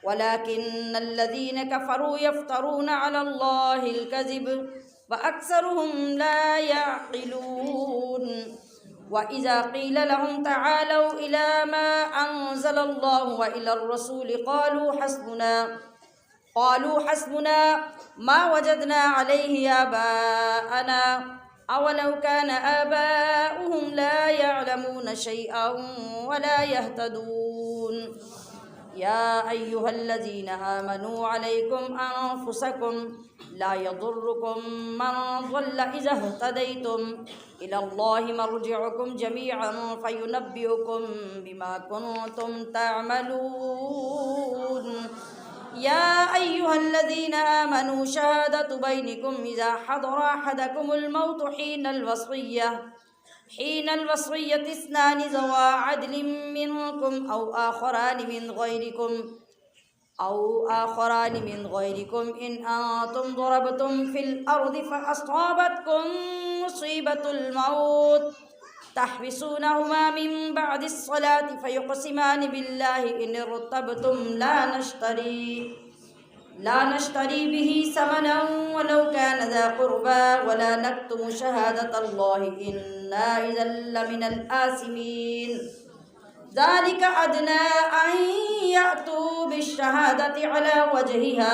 वलाकिन्नल्लज़ीन कफ़रू यफ़्तरूना अलल्लाहिल कज़िब व अक्सरुहुम ला यअक़िलून। व इज़ा क़ील लहुम तआलौ इला मा अंज़लल्लाहु व इलर रसूलि क़ालू हस्बुना मा वजदना अलैहि आबाअना अवलौ कान आबाउहुम ला यअलमून शैअन वला यहतदून। या अय्युहल्लज़ीना आमनू अलैकुम अनफुसकुम ला यदुर्रुकुम मन ज़ल्ल इज़ा इह्तदैतुम इलल्लाहि मर्जिउकुम जमीअन फयुनब्बिउकुम बिमा कुन्तुम तअमलून। या अय्युहल्लज़ीना आमनू शहादतु बैनिकुम इज़ा हदरा अहदकुमुल मौतु हीनल वसिय्यति इस्नानि ज़वा अदलिन मिनकुम औ आखरानि मिन गैरिकुम इन अंतुम ज़रबतुम फिल अर्दि फ़असाबतकुम मुसीबतुल मौत तहबिसूनहुमा मिन बअदिस्सलाति फयुक़सिमानि बिल्लाहि इन इर्तबतुम ला नश्तरी बिही समनन वलौ कान ज़ा क़ुर्बा वला नक्तुमु शहादतल्लाहि इन्ना इज़न लमिनल आसिमीन ज़ालिका अदना अन यअतू बिश्शहादति अला वजहिहा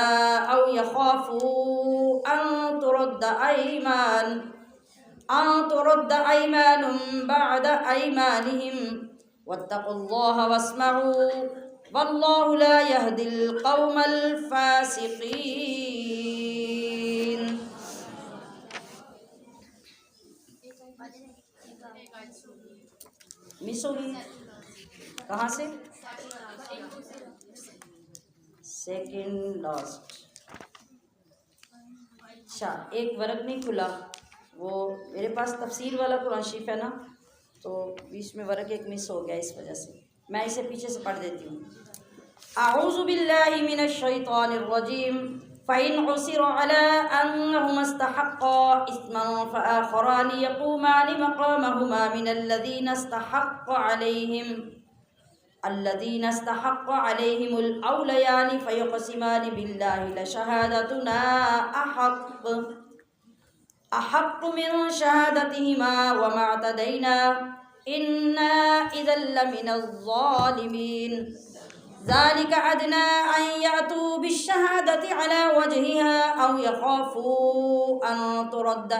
औ यख़ाफ़ू अन तुरद्द अयमानुम बअद अयमानिहिम वत्तक़ुल्लाह वस्मऊ वल्लाहु ला यहदिल क़ौमल फ़ासिक़ीन। मिस हो गई कहाँ से? Second last. अच्छा, एक वर्क नहीं खुला, वो मेरे पास तफसीर वाला कुरान शरीफ है ना, तो बीच में वर्क एक मिस हो गया, इस वजह से मैं इसे पीछे से पढ़ देती हूँ। आऊज़ु बिल्लाहि मिनश शैतानिर रजीम फ़इन उसिर अला अन्नहुमा इस्तहक़्क़ा इस्मन फ़आख़रानि यक़ूमानि मक़ामहुमा मिनल्लज़ीना इस्तहक़्क़ अलैहिमुल औलयानि फ़युक़सिमानि बिल्लाहि लशहादतुना अहक़्क़ु मिन शहादतिहिमा वमा अतदैना इन्ना इज़न लमिनज़ ज़ालिमीन ज़ालिका अदना अन यअतू बिश्शहादति अला वजहिहा औ यख़ाफ़ू अन तुरद्द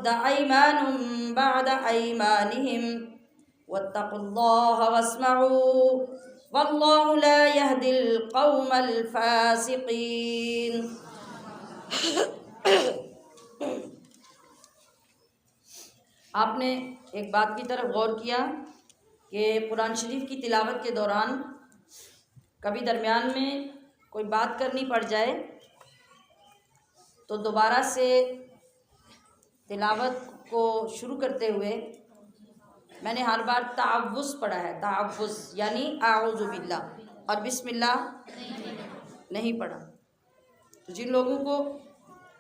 अयमानुम बअद अयमानिहिम वत्तक़ुल्लाह वस्मऊ वल्लाहु ला यहदिल क़ौमल फ़ासिक़ीन। आपने एक बात की तरफ गौर किया कि कुरान शरीफ की तिलावत के दौरान कभी दरमियान में कोई बात करनी पड़ जाए तो दोबारा से तिलावत को शुरू करते हुए मैंने हर बार तावुज़ पढ़ा है। तावुज़ यानी आऊज़ु बिल्लाह, और बिस्मिल्लाह नहीं पढ़ा। तो जिन लोगों को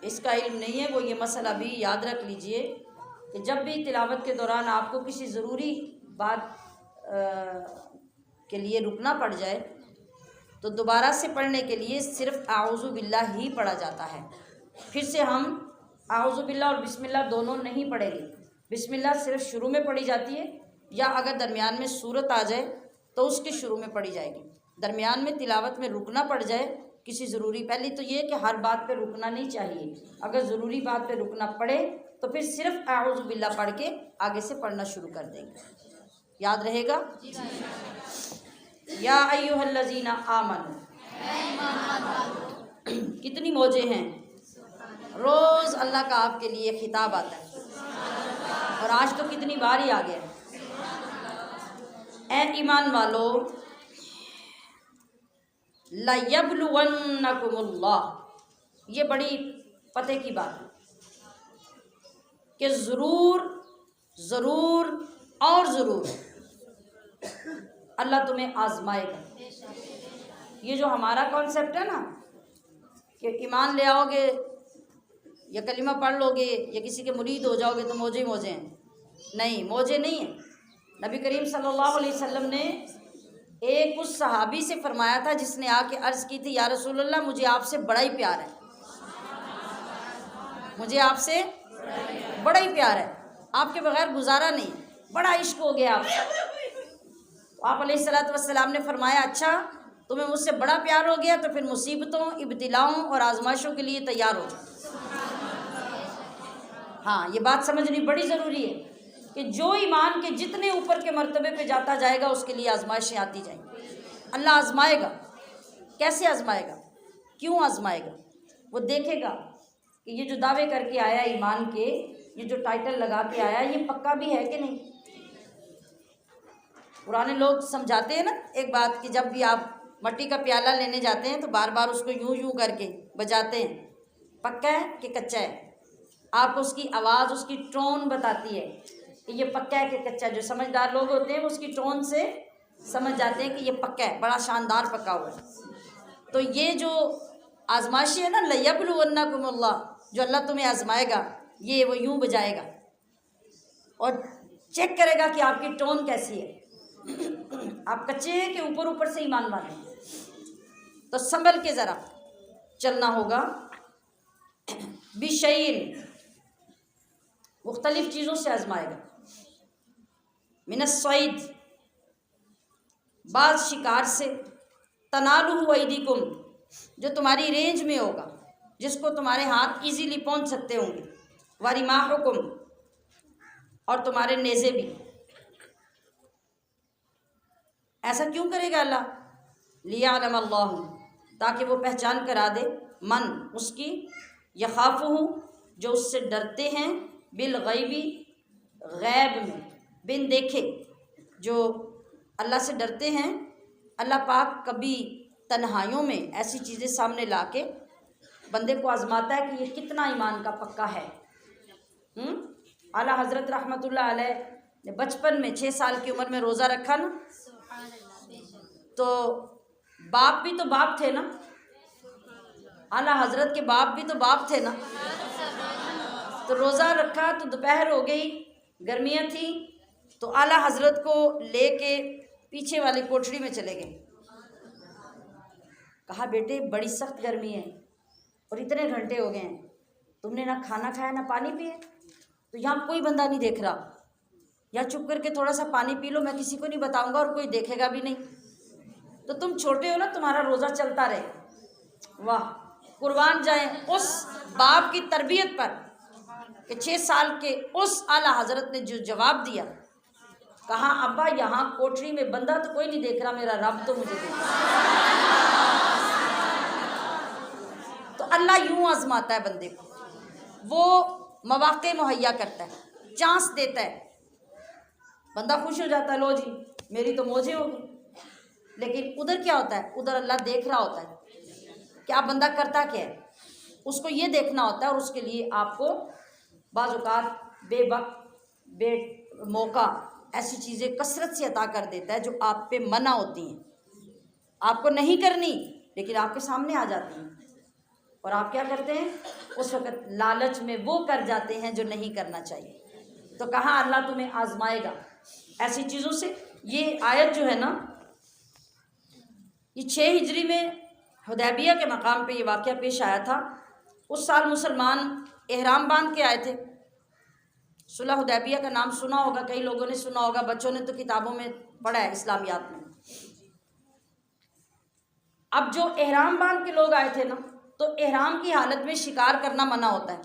इसका इल्म नहीं है वो ये मसला भी याद रख लीजिए कि जब भी तिलावत के दौरान आपको किसी ज़रूरी बात के लिए रुकना पड़ जाए तो दोबारा से पढ़ने के लिए सिर्फ़ आऊज़ु बिल्लाह ही पढ़ा जाता है। फिर से हम आऊज़ु बिल्लाह और बिस्मिल्लाह दोनों नहीं पढ़ेंगे। बिस्मिल्लाह सिर्फ शुरू में पढ़ी जाती है, या अगर दरमियान में सूरत आ जाए तो उसके शुरू में पढ़ी जाएगी। दरमियान में तिलावत में रुकना पड़ जाए किसी ज़रूरी, पहली तो ये कि हर बात पे रुकना नहीं चाहिए। अगर ज़रूरी बात पे रुकना पड़े तो फिर सिर्फ आऊज़ु बिल्लाह पढ़ के आगे से पढ़ना शुरू कर देंगे। याद रहेगा? या अय्युहल्लज़ीना आमनू, कितनी मौजें हैं, रोज़ अल्लाह का आपके लिए खिताब आता है, और आज तो कितनी बार ही आ गया। ए ईमान वालो, लयब्लुवन्नकुमुल्लाह, ये बड़ी पते की बात है कि ज़रूर ज़रूर और ज़रूर अल्लाह तुम्हें आज़माएगा। ये जो हमारा कॉन्सेप्ट है ना कि ईमान ले आओगे या कलिमा पढ़ लोगे या किसी के मुरीद हो जाओगे तो मौजे मौजे हैं, नहीं, मौजे नहीं है। नबी करीम सल्लल्लाहु अलैहि वसल्लम ने एक उस सहाबी से फरमाया था जिसने आके अर्ज़ की थी, या रसूलल्लाह मुझे आपसे बड़ा ही प्यार है, मुझे आपसे बड़ा ही प्यार है, आपके बगैर गुजारा नहीं, बड़ा इश्क हो गया आपसे। तो आप अलैहिस्सलातु वस्सलाम ने फरमाया, अच्छा तुम्हें मुझसे बड़ा प्यार हो गया तो फिर मुसीबतों, इब्तिलाओं और आजमाइशों के लिए तैयार हो जाओ। हाँ, ये बात समझनी बड़ी ज़रूरी है कि जो ईमान के जितने ऊपर के मर्तबे पे जाता जाएगा उसके लिए आजमाइशें आती जाएंगी। अल्लाह आजमाएगा। कैसे आजमाएगा, क्यों आजमाएगा? वो देखेगा कि ये जो दावे करके आया ईमान के, ये जो टाइटल लगा के आया, ये पक्का भी है कि नहीं। पुराने लोग समझाते हैं ना एक बात कि जब भी आप मट्टी का प्याला लेने जाते हैं तो बार बार उसको यूं यूं करके बजाते हैं, पक्का है कि कच्चा है। आपको उसकी आवाज़, उसकी टोन बताती है कि ये पक्का है कि कच्चा। जो समझदार लोग होते हैं वो उसकी टोन से समझ जाते हैं कि ये पक्का है, बड़ा शानदार पक्का हुआ है। तो ये जो आजमाइशी है ना, लयब्लुवन्नकुमुल्लाह, जो अल्लाह तुम्हें आजमाएगा, ये वो यूं बजाएगा, और चेक करेगा कि आपकी टोन कैसी है। आप कच्चे हैं कि ऊपर ऊपर से ईमान वाले हैं, तो संभल के ज़रा चलना होगा। बिशैइन, मुख्तलिफ चीज़ों से आजमाएगा। मिनस्सैद, बाज शिकार से। तनालुहु ऐदीकुम, जो तुम्हारी रेंज में होगा, जिसको तुम्हारे हाथ इजीली पहुंच सकते होंगे। वरिमाहुकुम, और तुम्हारे नेज़े भी। ऐसा क्यों करेगा अल्लाह? लियअलम अल्लाहु, ताकि वो पहचान करा दे, मन उसकी, यखाफुहु, जो उससे डरते हैं, बिल गैबी, गैब में, बिन देखे, जो अल्लाह से डरते हैं। अल्लाह पाक कभी तन्हाइयों में ऐसी चीज़ें सामने ला के बंदे को आजमाता है कि ये कितना ईमान का पक्का है। आला हज़रत रहमतुल्लाह अलैह ने बचपन में 6 साल की उम्र में रोज़ा रखा ना, तो बाप भी तो बाप थे ना, आला हज़रत के बाप भी तो बाप थे ना। तो रोज़ा रखा तो दोपहर हो गई, गर्मियाँ थी, तो आला हज़रत को लेके पीछे वाली कोठरी में चले गए। कहा बेटे बड़ी सख्त गर्मी है और इतने घंटे हो गए हैं, तुमने ना खाना खाया ना पानी पिए, तो यहाँ कोई बंदा नहीं देख रहा, या चुप करके थोड़ा सा पानी पी लो, मैं किसी को नहीं बताऊंगा और कोई देखेगा भी नहीं, तो तुम छोटे हो ना, तुम्हारा रोज़ा चलता रहे। वाह, कुर्बान जाए उस बाप की तरबियत पर कि 6 साल के उस आला हज़रत ने जो जवाब दिया। कहा अब्बा यहाँ कोठरी में बंदा तो कोई नहीं देख रहा, मेरा रब तो मुझे देख रहा। तो अल्लाह यूं आजमाता है बंदे को, वो मौक़े मुहैया करता है, चांस देता है। बंदा खुश हो जाता है, लो जी मेरी तो मौजें होगी। लेकिन उधर क्या होता है? उधर अल्लाह देख रहा होता है कि आप बंदा करता क्या है, उसको ये देखना होता है। और उसके लिए आपको बाज़ औक़ात बे मौका ऐसी चीज़ें कसरत से अता कर देता है जो आप पे मना होती हैं, आपको नहीं करनी, लेकिन आपके सामने आ जाती हैं, और आप क्या करते हैं? उस वक़्त लालच में वो कर जाते हैं जो नहीं करना चाहिए। तो कहा अल्लाह तुम्हें आजमाएगा ऐसी चीज़ों से। ये आयत जो है ना, ये 6 हिजरी में हुदैबिया के मकाम पे ये वाक़या पेश आया था। उस साल मुसलमान एहराम बांध के आए थे। सुलह हुदैबिया का नाम सुना होगा, कई लोगों ने सुना होगा, बच्चों ने तो किताबों में पढ़ा है, इस्लामियात में। अब जो एहराम बांध के लोग आए थे ना, तो एहराम की हालत में शिकार करना मना होता है,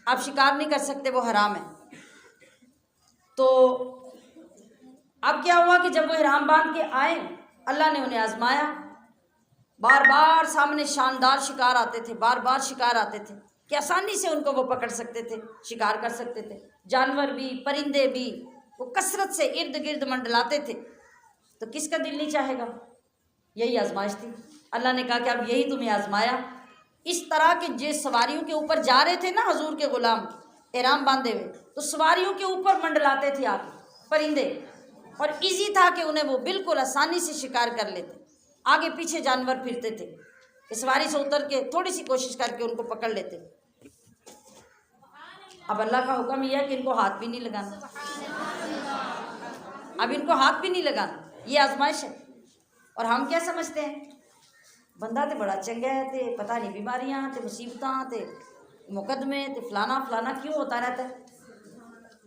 आप शिकार नहीं कर सकते, वो हराम है। तो अब क्या हुआ कि जब वो एहराम बांध के आए, अल्लाह ने उन्हें आजमाया। बार बार सामने शानदार शिकार आते थे, बार बार शिकार आते थे कि आसानी से उनको वो पकड़ सकते थे, शिकार कर सकते थे। जानवर भी, परिंदे भी, वो कसरत से इर्द गिर्द मंडलाते थे। तो किसका दिल नहीं चाहेगा? यही आजमाइश थी। अल्लाह ने कहा कि अब यही तुम्हें आजमाया। इस तरह के जे सवारियों के ऊपर जा रहे थे ना हजूर के गुलाम एहराम बांधे हुए, तो सवारियों के ऊपर मंडलाते थे आप परिंदे, और इजी था कि उन्हें वो बिल्कुल आसानी से शिकार कर लेते। आगे पीछे जानवर फिरते थे कि सवारी से उतर के थोड़ी सी कोशिश करके उनको पकड़ लेते। अब अल्लाह का हुक्म यह है कि इनको हाथ भी नहीं लगाना, अब इनको हाथ भी नहीं लगाना, ये आजमाइश है। और हम क्या समझते हैं? बंदा तो बड़ा चंगा है, ते पता नहीं बीमारियां ते मुसीबतां ते मुकदमे ते फलाना फलाना क्यों होता रहता है।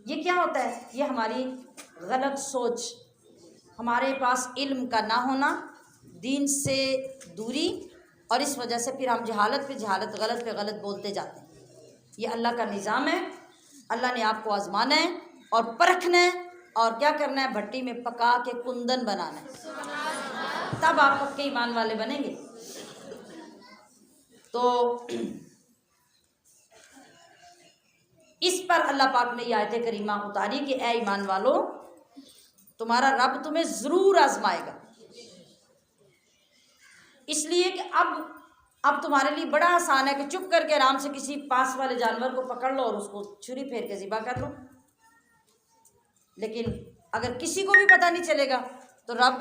ये क्या होता है? ये हमारी गलत सोच, हमारे पास इल्म का ना होना, दीन से दूरी, और इस वजह से फिर हम जहालत पे जहालत, गलत पे गलत बोलते जाते हैं। ये अल्लाह का निज़ाम है। अल्लाह ने आपको आजमाना है और परखना है, और क्या करना है? भट्टी में पका के कुंदन बनाना है, तब आप पक्के ईमान वाले बनेंगे। तो इस पर अल्लाह पाक ने ये आयत करीमा उतारी कि ए ईमान वालों, तुम्हारा रब तुम्हें ज़रूर आजमाएगा। इसलिए कि अब तुम्हारे लिए बड़ा आसान है कि चुप करके आराम से किसी पास वाले जानवर को पकड़ लो और उसको छुरी फेर के ज़िबा कर लो। लेकिन अगर किसी को भी पता नहीं चलेगा तो रब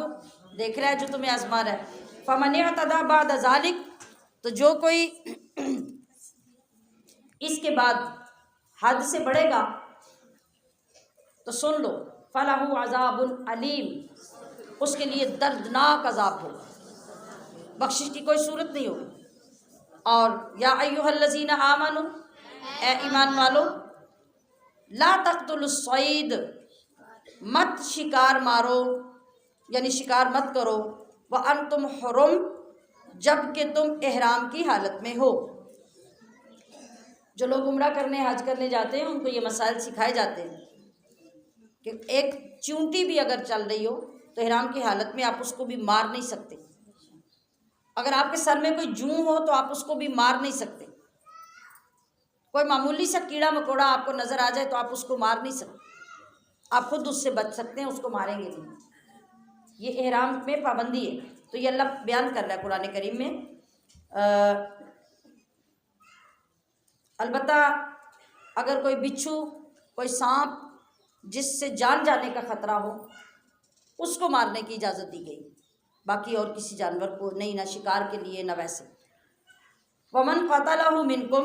देख रहा है जो तुम्हें आजमा रहा है। फ़मन बाद ज़ालिक, तो जो कोई इसके बाद हद से बढ़ेगा, तो सुन लो, फलहु अज़ाबुन अलीम, उसके लिए दर्दनाक अज़ाब हो, बख्शिश की कोई सूरत नहीं होगी। और या अय्युहल्लज़ीना आमनु, ए ईमान वालो, ला तक़्तुलुस सैद, मत शिकार मारो, यानी शिकार मत करो, व अंतुम हुरुम, जबकि तुम एहराम की हालत में हो। जो लोग उम्रा करने हज करने जाते हैं उनको ये मसाइल सिखाए जाते हैं कि एक चूंटी भी अगर चल रही हो तो एहराम की हालत में आप उसको भी मार नहीं सकते। अगर आपके सर में कोई जूं हो तो आप उसको भी मार नहीं सकते। कोई मामूली सा कीड़ा मकोड़ा आपको नज़र आ जाए तो आप उसको मार नहीं सकते, आप खुद उससे बच सकते हैं, उसको मारेंगे नहीं। ये एहराम में पाबंदी है। तो ये अल्लाह बयान कर रहा है कुरान करीम में। अलबत्ता अगर कोई बिच्छू, कोई सांप जिससे जान जाने का ख़तरा हो, उसको मारने की इजाज़त दी गई, बाकी और किसी जानवर को नहीं, ना शिकार के लिए ना वैसे। वमन क़तलहु मिनकुम,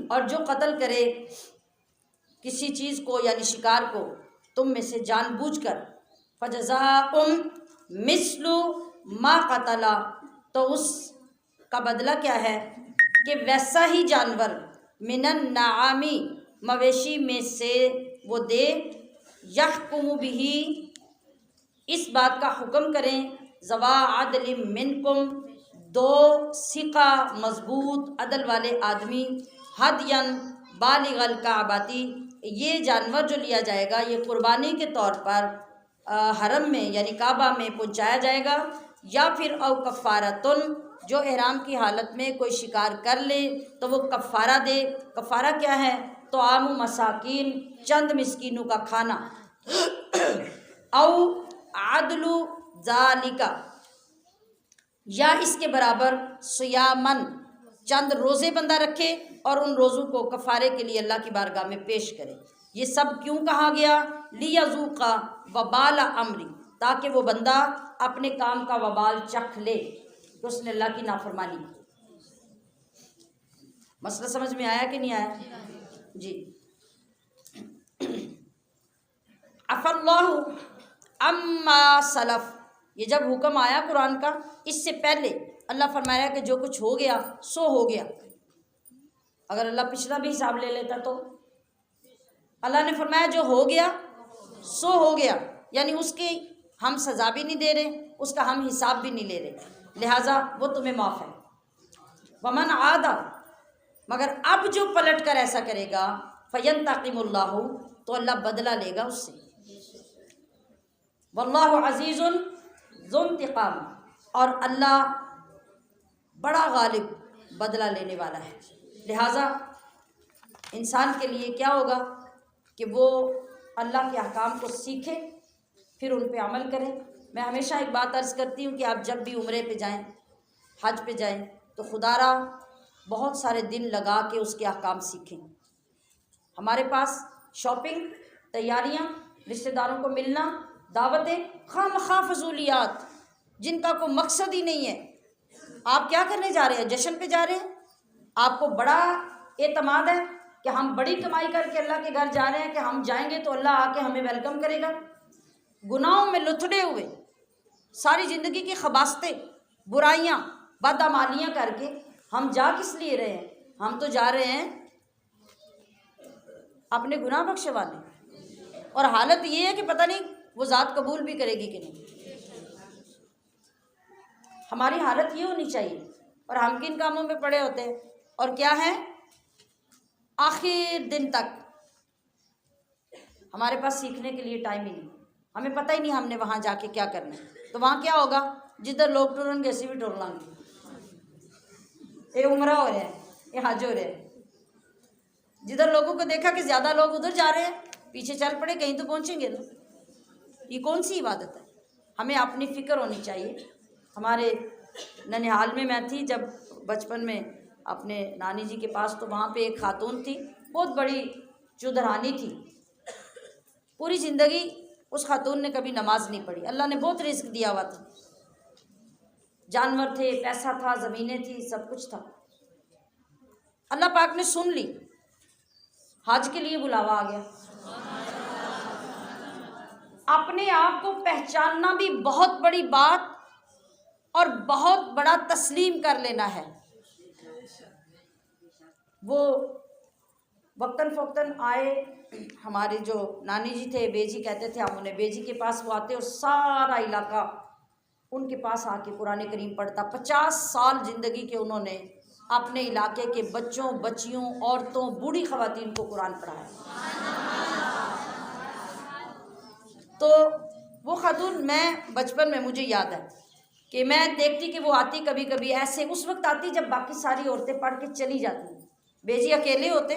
और जो कत्ल करे किसी चीज़ को यानी शिकार को तुम में से जानबूझकर, फजज़ाउम मिस्लु मा क़तला, तो उसका बदला क्या है कि वैसा ही जानवर मिनन नाआमी, मवेशी में से वो दे, यहकुमु बिही, इस बात का हुक्म करें, ज़वा अदलिम मिनकुम, दो सिका मजबूत अदल वाले आदमी, हदयन बालिगल काबाती, ये जानवर जो लिया जाएगा ये कुर्बानी के तौर पर हरम में यानी काबा में पहुंचाया जाएगा, या फिर औ कफ़ारतुन, जो एहराम की हालत में कोई शिकार कर ले तो वो कफ़ारा दे। कफ़ारा क्या है? तो आमु मसाकीन, चंद मिस्कीनों का खाना, औ आदलु ज़ालिका, या इसके बराबर सुयामन, चंद रोज़े बंदा रखे और उन रोज़ों को कफ़ारे के लिए अल्लाह की बारगाह में पेश करे। ये सब क्यों कहा गया? लियज़ूक़ा वबाल अमरी, ताकि वो बंदा अपने काम का वबाल चख ले कि उसने अल्लाह की नाफरमानी की। मसला समझ में आया कि नहीं आया जी? अफ़ल्लाहु अम्मा सलफ़, ये जब हुक्म आया कुरान का, इससे पहले अल्लाह फरमाया कि जो कुछ हो गया सो हो गया। अगर अल्लाह पिछला भी हिसाब ले लेता तो अल्लाह ने फरमाया जो हो गया सो हो गया, यानी उसकी हम सज़ा भी नहीं दे रहे, उसका हम हिसाब भी नहीं ले रहे, लिहाजा वो तुम्हें माफ़ है। वमन आदा, मगर अब जो पलट कर ऐसा करेगा, फ़यंतक़िमुल्लाहु, तो अल्लाह बदला लेगा उससे। वल्लाहु अज़ीज़ुन ज़ुन्तिक़ाम, और अल्लाह बड़ा गालिब, बदला लेने वाला है। लिहाजा इंसान के लिए क्या होगा कि वो अल्लाह के अहकाम को सीखे, फिर उन पे अमल करें। मैं हमेशा एक बात अर्ज़ करती हूँ कि आप जब भी उम्रे पे जाएं, हज पे जाएं, तो खुदारा बहुत सारे दिन लगा के उसके अहकाम सीखें। हमारे पास शॉपिंग, तैयारियाँ, रिश्तेदारों को मिलना, दावतें, खामखा फजूलियात जिनका कोई मकसद ही नहीं है। आप क्या करने जा रहे हैं? जश्न पे जा रहे हैं। आपको बड़ा एतमाद है कि हम बड़ी कमाई करके अल्लाह के घर जा रहे हैं कि हम जाएंगे तो अल्लाह आके हमें वेलकम करेगा। गुनाहों में लुथड़े हुए सारी ज़िंदगी की खबासतें, बुराइयाँ, बदअमालियाँ करके हम जा किस लिए रहे हैं? हम तो जा रहे हैं अपने गुनाह बख्शवाने, और हालत ये है कि पता नहीं वो ज़ात कबूल भी करेगी कि नहीं। हमारी हालत ये होनी चाहिए। और हम किन कामों में पड़े होते हैं? और क्या है, आखिर दिन तक हमारे पास सीखने के लिए टाइम ही नहीं। हमें पता ही नहीं हमने वहाँ जाके क्या करना है। तो वहाँ क्या होगा? जिधर लोग टुरेंगे ऐसे भी टुर लाएंगे। ये उम्रा हो रहा है, ये हज हो रहा है, जिधर लोगों को देखा कि ज़्यादा लोग उधर जा रहे हैं, पीछे चल पड़े, कहीं तो पहुँचेंगे ना। ये कौन सी इबादत है? हमें अपनी फ़िक्र होनी चाहिए। हमारे ननिहाल में मैं थी जब बचपन में अपने नानी जी के पास, तो वहाँ पे एक खातून थी, बहुत बड़ी चुदरानी थी। पूरी ज़िंदगी उस खातून ने कभी नमाज नहीं पढ़ी। अल्लाह ने बहुत रिस्क दिया हुआ था, जानवर थे, पैसा था, ज़मीनें थी, सब कुछ था। अल्लाह पाक ने सुन ली, हज के लिए बुलावा आ गया। अपने आप को पहचानना भी बहुत बड़ी बात और बहुत बड़ा तस्लीम कर लेना है। वो वक्तन फ़ौक्तन आए, हमारे जो नानी जी थे, बेजी कहते थे हम उन्हें, बेजी के पास वो आते और सारा इलाका उनके पास आके कुरान करीम पढ़ता। 50 साल ज़िंदगी के उन्होंने अपने इलाके के बच्चों, बच्चियों, औरतों, बूढ़ी ख़वातीन को कुरान पढ़ाया। तो वो खातून, मैं बचपन में मुझे याद है कि मैं देखती कि वो आती कभी कभी ऐसे, उस वक्त आती जब बाकी सारी औरतें पढ़ के चली जाती, बेजी अकेले होते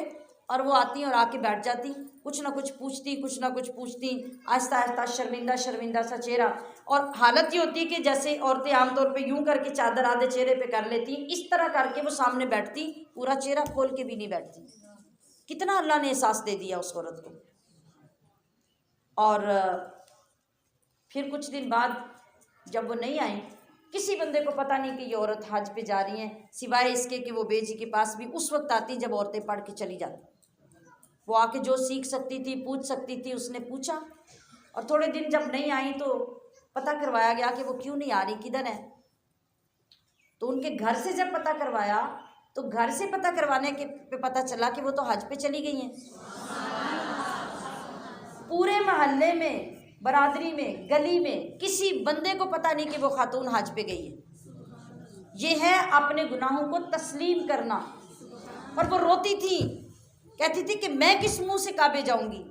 और वो आती और आके बैठ जाती, कुछ ना कुछ पूछती, कुछ ना कुछ पूछती, आहिस्ता आहिस्ता शर्मिंदा शर्मिंदा सा चेहरा। और हालत ये होती कि जैसे औरतें आमतौर पे यूं करके चादर आधे चेहरे पे कर लेती, इस तरह करके वो सामने बैठती, पूरा चेहरा खोल के भी नहीं बैठती। कितना अल्लाह ने एहसास दे दिया उस औरत को। और फिर कुछ दिन बाद जब वो नहीं आई, किसी बंदे को पता नहीं कि ये औरत हज पे जा रही हैं, सिवाय इसके कि वो बेजी के पास भी उस वक्त आती जब औरतें पढ़ के चली जाती। वो आके जो सीख सकती थी, पूछ सकती थी, उसने पूछा। और थोड़े दिन जब नहीं आई तो पता करवाया गया कि वो क्यों नहीं आ रही, किधर है। तो उनके घर से जब पता करवाया तो घर से पता करवाने के पे पता चला कि वो तो हज पे चली गई हैं। पूरे मोहल्ले में, बरादरी में, गली में किसी बंदे को पता नहीं कि वो खातून हज पे गई है। ये है अपने गुनाहों को तस्लीम करना। और वो रोती थी, कहती थी कि मैं किस मुंह से काबे जाऊंगी,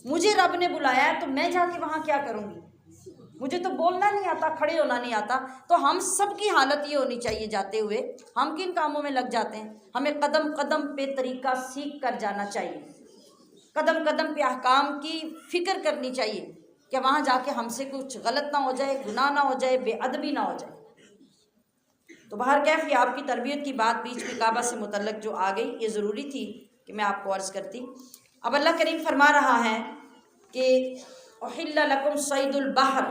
मुझे रब ने बुलाया है तो मैं जाके वहाँ क्या करूँगी, मुझे तो बोलना नहीं आता, खड़े होना नहीं आता। तो हम सब की हालत ये होनी चाहिए, जाते हुए हम किन कामों में लग जाते हैं। हमें कदम कदम पे तरीका सीख कर जाना चाहिए, कदम कदम पे अहकाम की फ़िक्र करनी चाहिए कि वहाँ जाके हमसे कुछ गलत ना हो जाए, गुनाह ना हो जाए, बेअदबी ना हो जाए। तो बाहर कैफ ये आपकी तरबियत की बात बीच में काबा से मुतल्लक जो आ गई, ये ज़रूरी थी कि मैं आपको अर्ज़ करती। अब अल्लाह करीम फरमा रहा है कि उहिल्ला लकुम सैदुल बहर,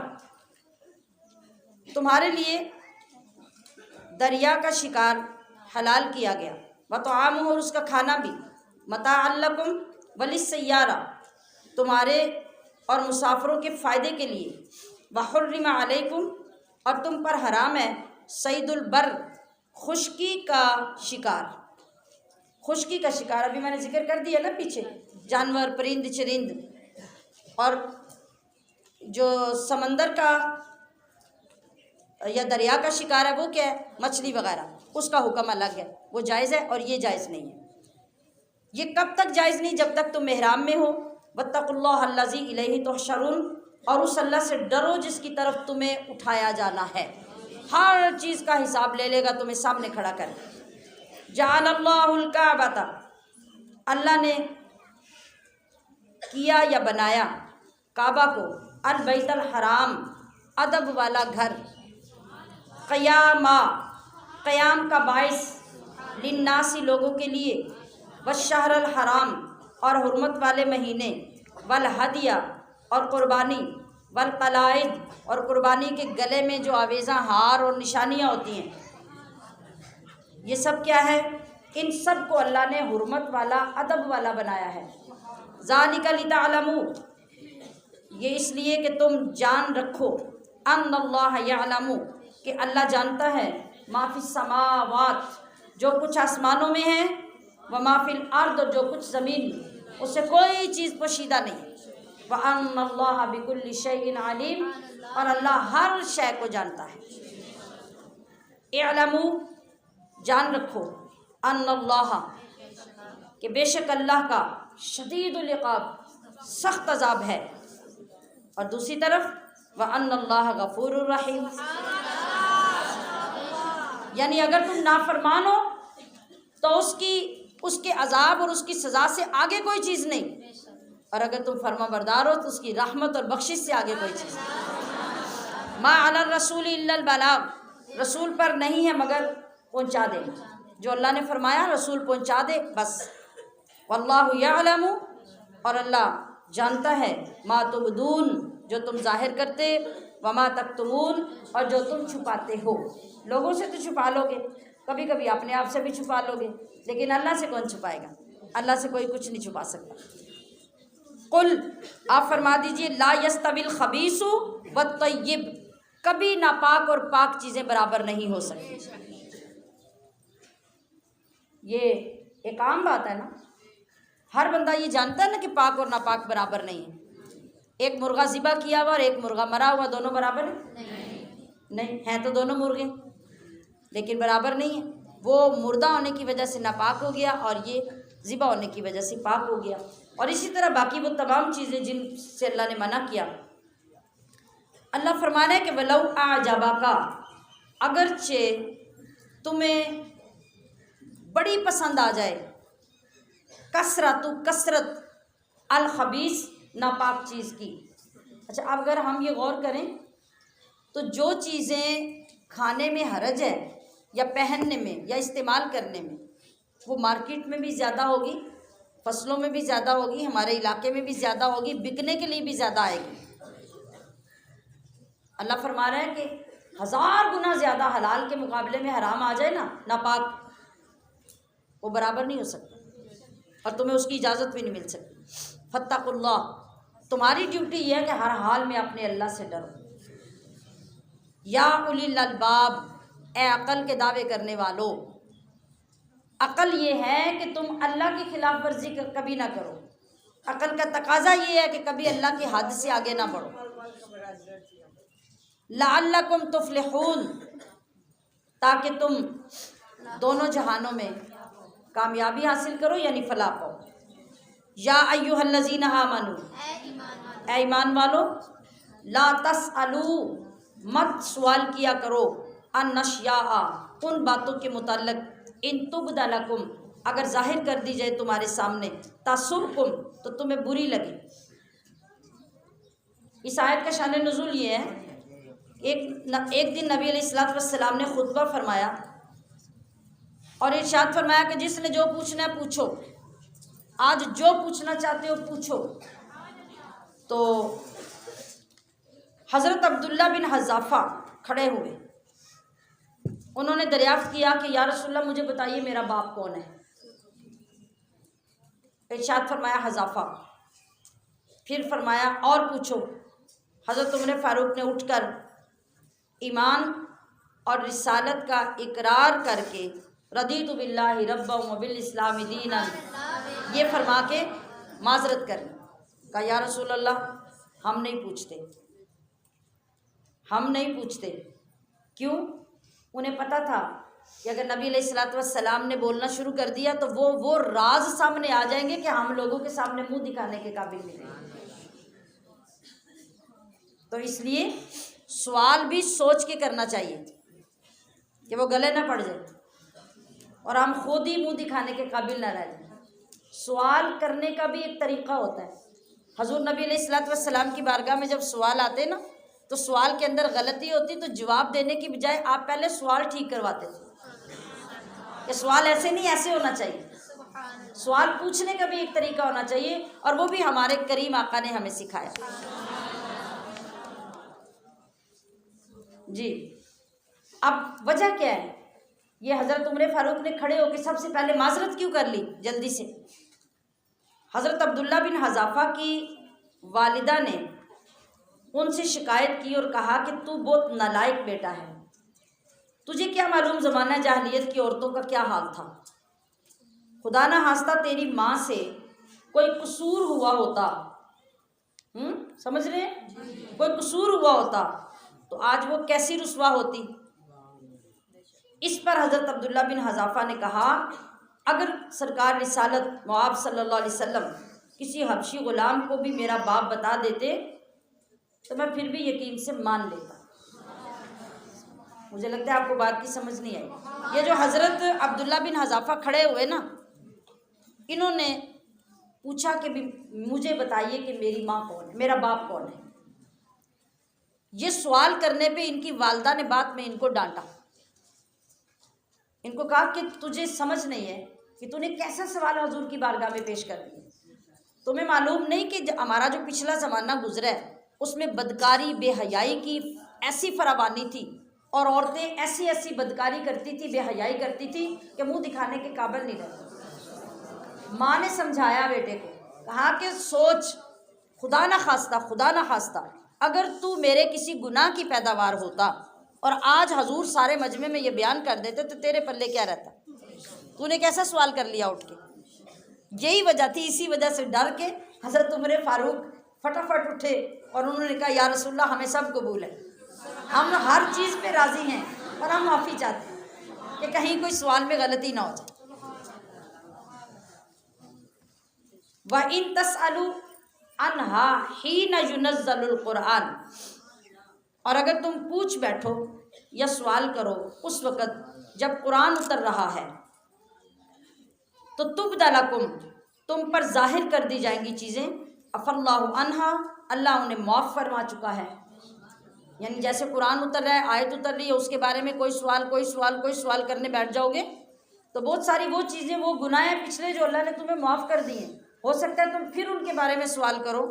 तुम्हारे लिए दरिया का शिकार हलाल किया गया। व तआमुहु, और उसका खाना भी, मताअन लकुम वलिस्सय्यारा, तुम्हारे और मुसाफिरों के फ़ायदे के लिए। व हुर्रिमा अलैकुम, और तुम पर हराम है, सैदुल बर, खुश्की का शिकार। खुश्की का शिकार अभी मैंने जिक्र कर दिया ना पीछे, जानवर, परिंद, चरिंद। और जो समंदर का या दरिया का शिकार है वो क्या है, मछली वगैरह, उसका हुक्म अलग है, वो जायज़ है और ये जायज़ नहीं है। ये कब तक जायज़ नहीं, जब तक तुम मेहराम में हो। वत्तकुल्लाह अल्लज़ी इलैहि तुहशरून, और उस अल्लाह से डरो जिसकी तरफ तुम्हें उठाया जाना है। हर चीज़ का हिसाब ले लेगा तुम्हें सामने खड़ा कर। जअलल्लाहुल काबता, अल्लाह ने किया या बनाया काबा को, अल बैतल हराम, अदब वाला घर, क़यामा, क़याम का बाइस, लिन्नासी, लोगों के लिए, वश्शहरल हराम, और हुर्मत वाले महीने, वल हदिया, और क़ुरबानी, वल क़लाइद, और क़ुरबानी के गले में जो आवेज़ा हार और निशानियाँ होती हैं, ये सब क्या है, इन सब को अल्लाह ने हुर्मत वाला, अदब वाला बनाया है। ज़ालिका लितअलमू, ये इसलिए कि तुम जान रखो, अन्नल्लाह यअलमू, कि अल्लाह जानता है, माफ़िस समावात, जो कुछ आसमानों में है, व माफ़िल अर्द, और जो कुछ ज़मीन में, उससे कोई चीज़ पोशीदा नहीं। व अन्नल्लाह बिकुल्लि शैइन अलीम, और अल्लाह हर शय को जानता है। इअलमू, जान रखो, अन्नल्लाह, कि बेशक अल्लाह का शदीदुल इक़ाब, सख्त अज़ाब है। और दूसरी तरफ व अन्नल्लाह गफूरुर रहीम, यानी अगर तुम नाफरमान हो तो उसके अज़ाब और उसकी सज़ा से आगे कोई चीज़ नहीं, और अगर तुम फर्माबरदार हो तो उसकी रहमत और बख्शिश से आगे कोई चीज़ नहीं। मा अला रसूल इल्लल बलाग, रसूल पर नहीं है मगर पहुँचा दे, जो अल्लाह ने फरमाया रसूल पहुँचा दे बस। वल्लाहु यअलमु, और अल्लाह जानता है, मा तुबदून, जो तुम जाहिर करते, वमा तक्तुमून, और जो तुम छुपाते हो। लोगों से तो छुपा लोगे, कभी कभी अपने आप से भी छुपा लोगे, लेकिन अल्लाह से कौन छुपाएगा, अल्लाह से कोई कुछ नहीं छुपा सकता। कुल, आप फरमा दीजिए, ला यस्तविल खबीसु व तय्यिब, कभी नापाक और पाक चीज़ें बराबर नहीं हो सकती। ये एक आम बात है ना, हर बंदा ये जानता है ना कि पाक और नापाक बराबर नहीं है। एक मुर्गा ज़िबा किया हुआ और एक मुर्गा मरा हुआ, दोनों बराबर है? नहीं है, तो दोनों मुर्गे, लेकिन बराबर नहीं है। वो मुर्दा होने की वजह से नापाक हो गया और ये ज़िबा होने की वजह से पाक हो गया। और इसी तरह बाकी वो तमाम चीज़ें जिनसे अल्लाह ने मना किया, अल्लाह फरमाना है कि वलौ आजबा का, अगरचे तुम्हें बड़ी पसंद आ जाए, कसरत अल खबीस, नापाक चीज़ की। अच्छा, अब अगर हम ये गौर करें तो जो चीज़ें खाने में हरज है या पहनने में या इस्तेमाल करने में, वो मार्केट में भी ज़्यादा होगी, फसलों में भी ज़्यादा होगी, हमारे इलाके में भी ज़्यादा होगी, बिकने के लिए भी ज़्यादा आएगी। अल्लाह फरमा रहा है कि 1000 गुना ज़्यादा हलाल के मुकाबले में हराम आ जाए ना, नापाक, वो बराबर नहीं हो सकता और तुम्हें उसकी इजाज़त भी नहीं मिल सकती। फत्तकुल्लाह, तुम्हारी ड्यूटी यह है कि हर हाल में अपने अल्लाह से डरो। या उलिल अलबाब, ए अक़ल के दावे करने वालों, अक़ल ये है कि तुम अल्लाह की खिलाफ वर्जी कभी ना करो। अक़ल का तकाजा ये है कि कभी अल्लाह की हद से आगे ना बढ़ो। लअल्लकुम तुफ़्लिहून, ताकि तुम दोनों जहानों में कामयाबी हासिल करो, यानी फलाह पाओ। या अय्युहल्लज़ीना आमनू, ए ईमान वालो, ला तसअलू, मत सवाल किया करो, अन नश्याआ, उन बातों के मुताल्लिक़, इन तुबदा लकुम, अगर जाहिर कर दी जाए तुम्हारे सामने, तसुरकुम, तो तुम्हें बुरी लगे। इस आयत का शान नुज़ूल ये है, एक दिन नबी अलैहिस्सलातु वस्सलाम ने खुतबा फरमाया और इरशाद फरमाया कि जिसने जो पूछना है पूछो, आज जो पूछना चाहते हो पूछो। तो हज़रत अब्दुल्ला बिन हज़ाफ़ा खड़े हुए, उन्होंने दरियाफ़्त किया कि या रसूलल्लाह, मुझे बताइए मेरा बाप कौन है। इरशाद फरमाया हज़ाफ़ा। फिर फरमाया और पूछो। हज़रत उमर फ़ारूक ने उठकर ईमान और रिसालत का इकरार करके रदीतु बिल्लाहि रब्बन व बिल इस्लामी दीनन, ये फरमा के माजरत कर कहा, या रसूल अल्लाह, हम नहीं पूछते। क्यों? उन्हें पता था कि अगर नबी अलैहिस्सलातु वस्सलाम ने बोलना शुरू कर दिया तो वो राज सामने आ जाएंगे कि हम लोगों के सामने मुंह दिखाने के काबिल नहीं रहेंगे। तो इसलिए सवाल भी सोच के करना चाहिए कि वो गले ना पड़ जाए और हम खुद ही मुंह दिखाने के काबिल ना रह जाए। सवाल करने का भी एक तरीक़ा होता है। हज़ूर नबी अलैहिस्सलातु वस्सलाम की बारगाह में जब सवाल आते ना, तो सवाल के अंदर गलती होती तो जवाब देने की बजाय आप पहले सवाल ठीक करवाते थे कि सवाल ऐसे नहीं, ऐसे होना चाहिए। सवाल पूछने का भी एक तरीका होना चाहिए और वो भी हमारे करीम आका ने हमें सिखाया। जी, अब वजह क्या है? ये हज़रत उमर फ़ारूक ने खड़े होकर सबसे पहले माजरत क्यों कर ली जल्दी से? हज़रत अब्दुल्ला बिन हज़ाफ़ा की वालिदा ने उनसे शिकायत की और कहा कि तू बहुत नालायक बेटा है, तुझे क्या मालूम ज़माना जाहिलियत की औरतों का क्या हाल था। खुदा ना खास्ता तेरी माँ से कोई कसूर हुआ होता, समझ रहे हैं, कोई कसूर हुआ होता तो आज वो कैसी रुसवा होती। इस पर हज़रत अब्दुल्ला बिन हज़ाफ़ा ने कहा, अगर सरकार रिसालत मुआब सल्लल्लाहु अलैहि वसल्लम किसी हबशी ग़ुलाम को भी मेरा बाप बता देते तो मैं फिर भी यकीन से मान लेता। मुझे लगता है आपको बात की समझ नहीं आई। ये जो हज़रत अब्दुल्ला बिन हज़ाफ़ा खड़े हुए ना, इन्होंने पूछा कि भी मुझे बताइए कि मेरी माँ कौन है, मेरा बाप कौन है। ये सवाल करने पे इनकी वालदा ने बाद में इनको डांटा, इनको कहा कि तुझे समझ नहीं है कि तूने कैसा सवाल हुजूर की बारगाह में पेश कर दिया। तुम्हें मालूम नहीं कि हमारा जो पिछला ज़माना गुजरा है उसमें बदकारी बेहयाई की ऐसी फरावानी थी और औरतें ऐसी ऐसी बदकारी करती थी, बेहयाई करती थी कि मुंह दिखाने के काबिल नहीं रहती। माँ ने समझाया बेटे को, कहा कि सोच खुदा ना खास्ता अगर तू मेरे किसी गुनाह की पैदावार होता और आज हजूर सारे मजमे में ये बयान कर देते तो तेरे पल्ले क्या रहता? तूने कैसा सवाल कर लिया उठ के? यही वजह थी, इसी वजह से डर के हज़रत उमर फारूक फटाफट उठे और उन्होंने कहा या रसूलल्लाह हमें सब कबूल है, हम हर चीज़ पे राज़ी हैं और हम माफ़ी चाहते हैं कि कहीं कोई सवाल में गलती ना हो जाए। व इन तसअलु अनहा हीन युनज़्ज़लुल कुरान, और अगर तुम पूछ बैठो या सवाल करो उस वक़्त जब कुरान उतर रहा है तो तुबदा लकुम, तुम पर जाहिर कर दी जाएंगी चीज़ें, अफ़ल्लाहु अन्हा, अल्लाह उन्हें माफ़ फरमा चुका है। यानी जैसे कुरान उतर रहा है, आयत उतर रही है, उसके बारे में कोई सवाल करने बैठ जाओगे तो बहुत सारी वो चीज़ें, वो गुनाह पिछले जो अल्लाह ने तुम्हें माफ़ कर दी हैं, हो सकता है तुम फिर उनके बारे में सवाल करो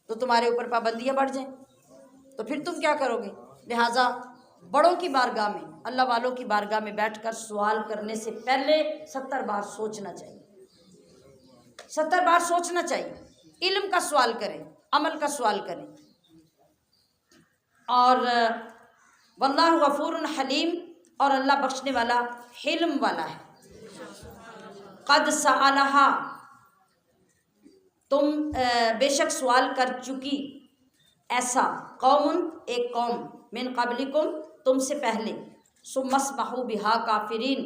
तो तुम्हारे ऊपर पाबंदियाँ बढ़ जाएं, तो फिर तुम क्या करोगे? लिहाजा बड़ों की बारगाह में, अल्लाह वालों की बारगाह में बैठकर सवाल करने से पहले 70 बार सोचना चाहिए, 70 बार सोचना चाहिए। इल्म का सवाल करें, अमल का सवाल करें। और वल्लाहु गफूरुन हलीम, और अल्लाह बख्शने वाला हिल्म वाला है। क़द सअलहा, तुम बेशक सवाल कर चुकी ऐसा, कौमुन, एक कौम, मिन क़ब्लिकुम, तुमसे पहले, सुम्मस्महू बिहा काफिरीन,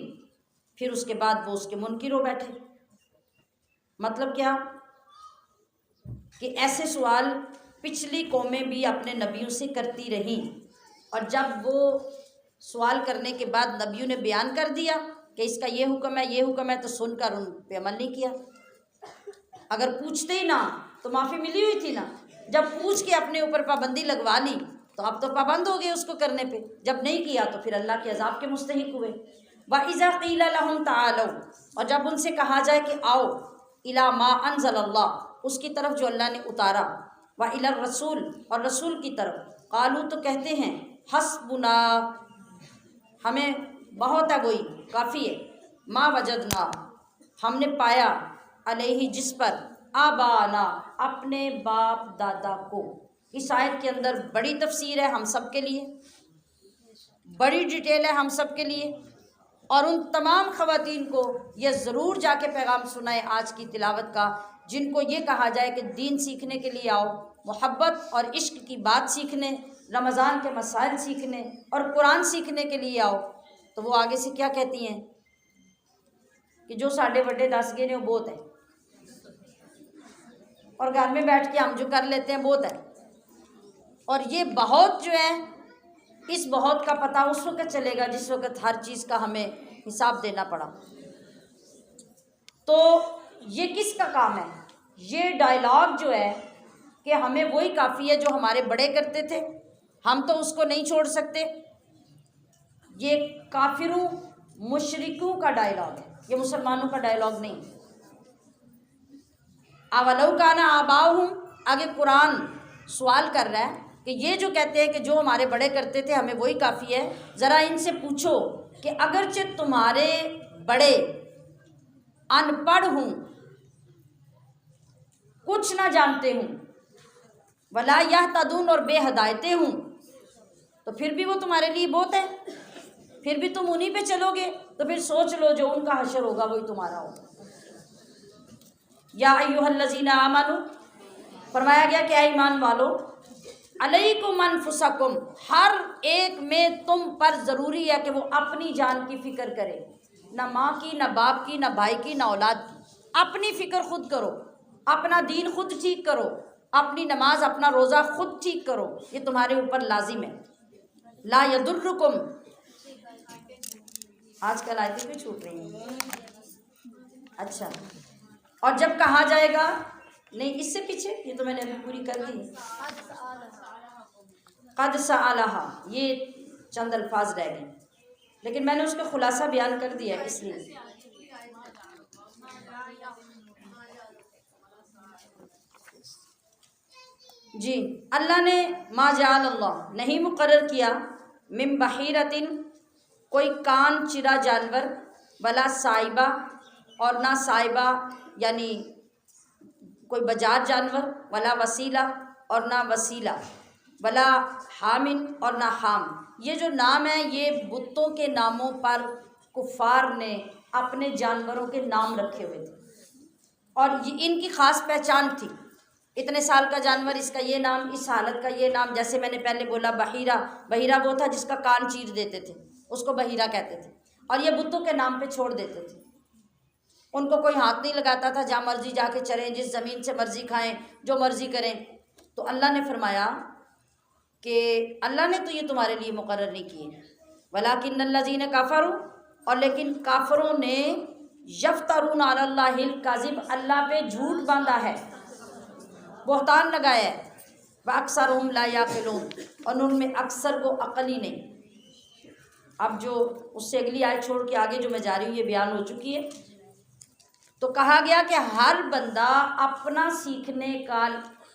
फिर उसके बाद वो उसके मुनकिर हो बैठे। मतलब क्या कि ऐसे सवाल पिछली कौमें भी अपने नबियों से करती रहीं, और जब वो सवाल करने के बाद नबियों ने बयान कर दिया कि इसका ये हुक्म है, ये हुक्म है, तो सुनकर उन पे अमल नहीं किया। अगर पूछते ही ना तो माफ़ी मिली हुई थी ना, जब पूछ के अपने ऊपर पाबंदी लगवा ली तो अब तो पाबंद हो गए उसको करने पे, जब नहीं किया तो फिर अल्लाह के अज़ाब के मुस्तहिक हुए। व इज़ा क़ीला लहुम तालौ, और जब उनसे कहा जाए कि आओ, इला मा अनज़लल्लाह, उसकी तरफ जो अल्लाह ने उतारा, व इला रसूल, और रसूल की तरफ, क़ालू, तो कहते हैं, हस्बुना, हमें बहुत है, वही काफ़ी है, मा वजदना, हमने पाया, अलैहि, जिस पर, आबाना, अपने बाप दादा को। इस आयत के अंदर बड़ी तफसीर है हम सब के लिए, बड़ी डिटेल है हम सब के लिए, और उन तमाम ख़वातीन को ये ज़रूर जाके पैगाम सुनाए आज की तिलावत का, जिनको ये कहा जाए कि दीन सीखने के लिए आओ, मोहब्बत और इश्क की बात सीखने, रमज़ान के मसाइल सीखने और कुरान सीखने के लिए आओ, तो वो आगे से क्या कहती हैं कि जो साढ़े बड़े 10 गए ने वो बहुत है, और घर में बैठ के हम जो कर लेते हैं बहुत है। और ये बहुत जो है, इस बहुत का पता उस वक्त चलेगा जिस वक्त हर चीज़ का हमें हिसाब देना पड़ा। तो ये किसका काम है? ये डायलॉग जो है कि हमें वही काफ़ी है जो हमारे बड़े करते थे, हम तो उसको नहीं छोड़ सकते। ये काफिरों मुशरिकों का डायलॉग है, ये मुसलमानों का डायलॉग नहीं। अवलौ काना आबाहुम, आगे कुरान सवाल कर रहा है कि ये जो कहते हैं कि जो हमारे बड़े करते थे हमें वही काफ़ी है, ज़रा इनसे पूछो कि अगरचे तुम्हारे बड़े अनपढ़ हूँ, कुछ ना जानते हूँ, वला यहतदून, और बेहदायते हूँ, तो फिर भी वो तुम्हारे लिए बहुत है, फिर भी तुम उन्हीं पे चलोगे, तो फिर सोच लो जो उनका हशर होगा वही तुम्हारा होगा। या अय्युहल्लज़ीना आमनू, फरमाया गया कि ईमान वालो, अलैकुम अनफुसकुम, हर एक में तुम पर ज़रूरी है कि वो अपनी जान की फ़िक्र करे, ना माँ की, ना बाप की, ना भाई की, ना औलाद की। अपनी फ़िक्र खुद करो, अपना दीन खुद ठीक करो, अपनी नमाज, अपना रोज़ा खुद ठीक करो, ये तुम्हारे ऊपर लाजिम है। ला यदुर्रुकुम, आजकल आयतें भी छूट रही हैं। अच्छा, और जब कहा जाएगा, नहीं इससे पीछे, ये तो मैंने अभी पूरी कर दी। क़द सअलहा, ये चंद अल्फाज रह गए, लेकिन मैंने उसका खुलासा बयान कर दिया इसलिए। जी, अल्लाह ने मा जाल अल्लाह, नहीं मुकर्रर किया, मिन बहीरतिन, कोई कान चिरा जानवर, वला साइबा, और ना साइबा यानी कोई बजाज जानवर, वला वसीला और ना वसीला, वला हामिन और ना हाम। ये जो नाम है ये बुतों के नामों पर कुफ़ार ने अपने जानवरों के नाम रखे हुए थे और ये इनकी ख़ास पहचान थी। इतने साल का जानवर, इसका ये नाम, इस हालत का ये नाम। जैसे मैंने पहले बोला बहीरा, बहीरा वो था जिसका कान चीर देते थे, उसको बहीरा कहते थे। और ये बुतों के नाम पे छोड़ देते थे। उनको कोई हाथ नहीं लगाता था, जहाँ मर्जी जाके चलें, जिस ज़मीन से मर्जी खाएं, जो मर्जी करें। तो अल्लाह ने फरमाया कि अल्लाह ने तो ये तुम्हारे लिए मुकर्रर नहीं किए, वलाकिन्नल्लज़ीना कफ़रू, और लेकिन काफरों ने यफ्तरून अलल्लाहिल काज़िब, अल्लाह पे झूठ बांधा है, बहतान लगाया है। व अक्सरुहुम ला याक़िलून, और उनमें अक्सर को अक़ल ही नहीं। अब जो उससे अगली आयत छोड़ के आगे जो मैं जा रही हूँ ये बयान हो चुकी है। तो कहा गया कि हर बंदा अपना सीखने का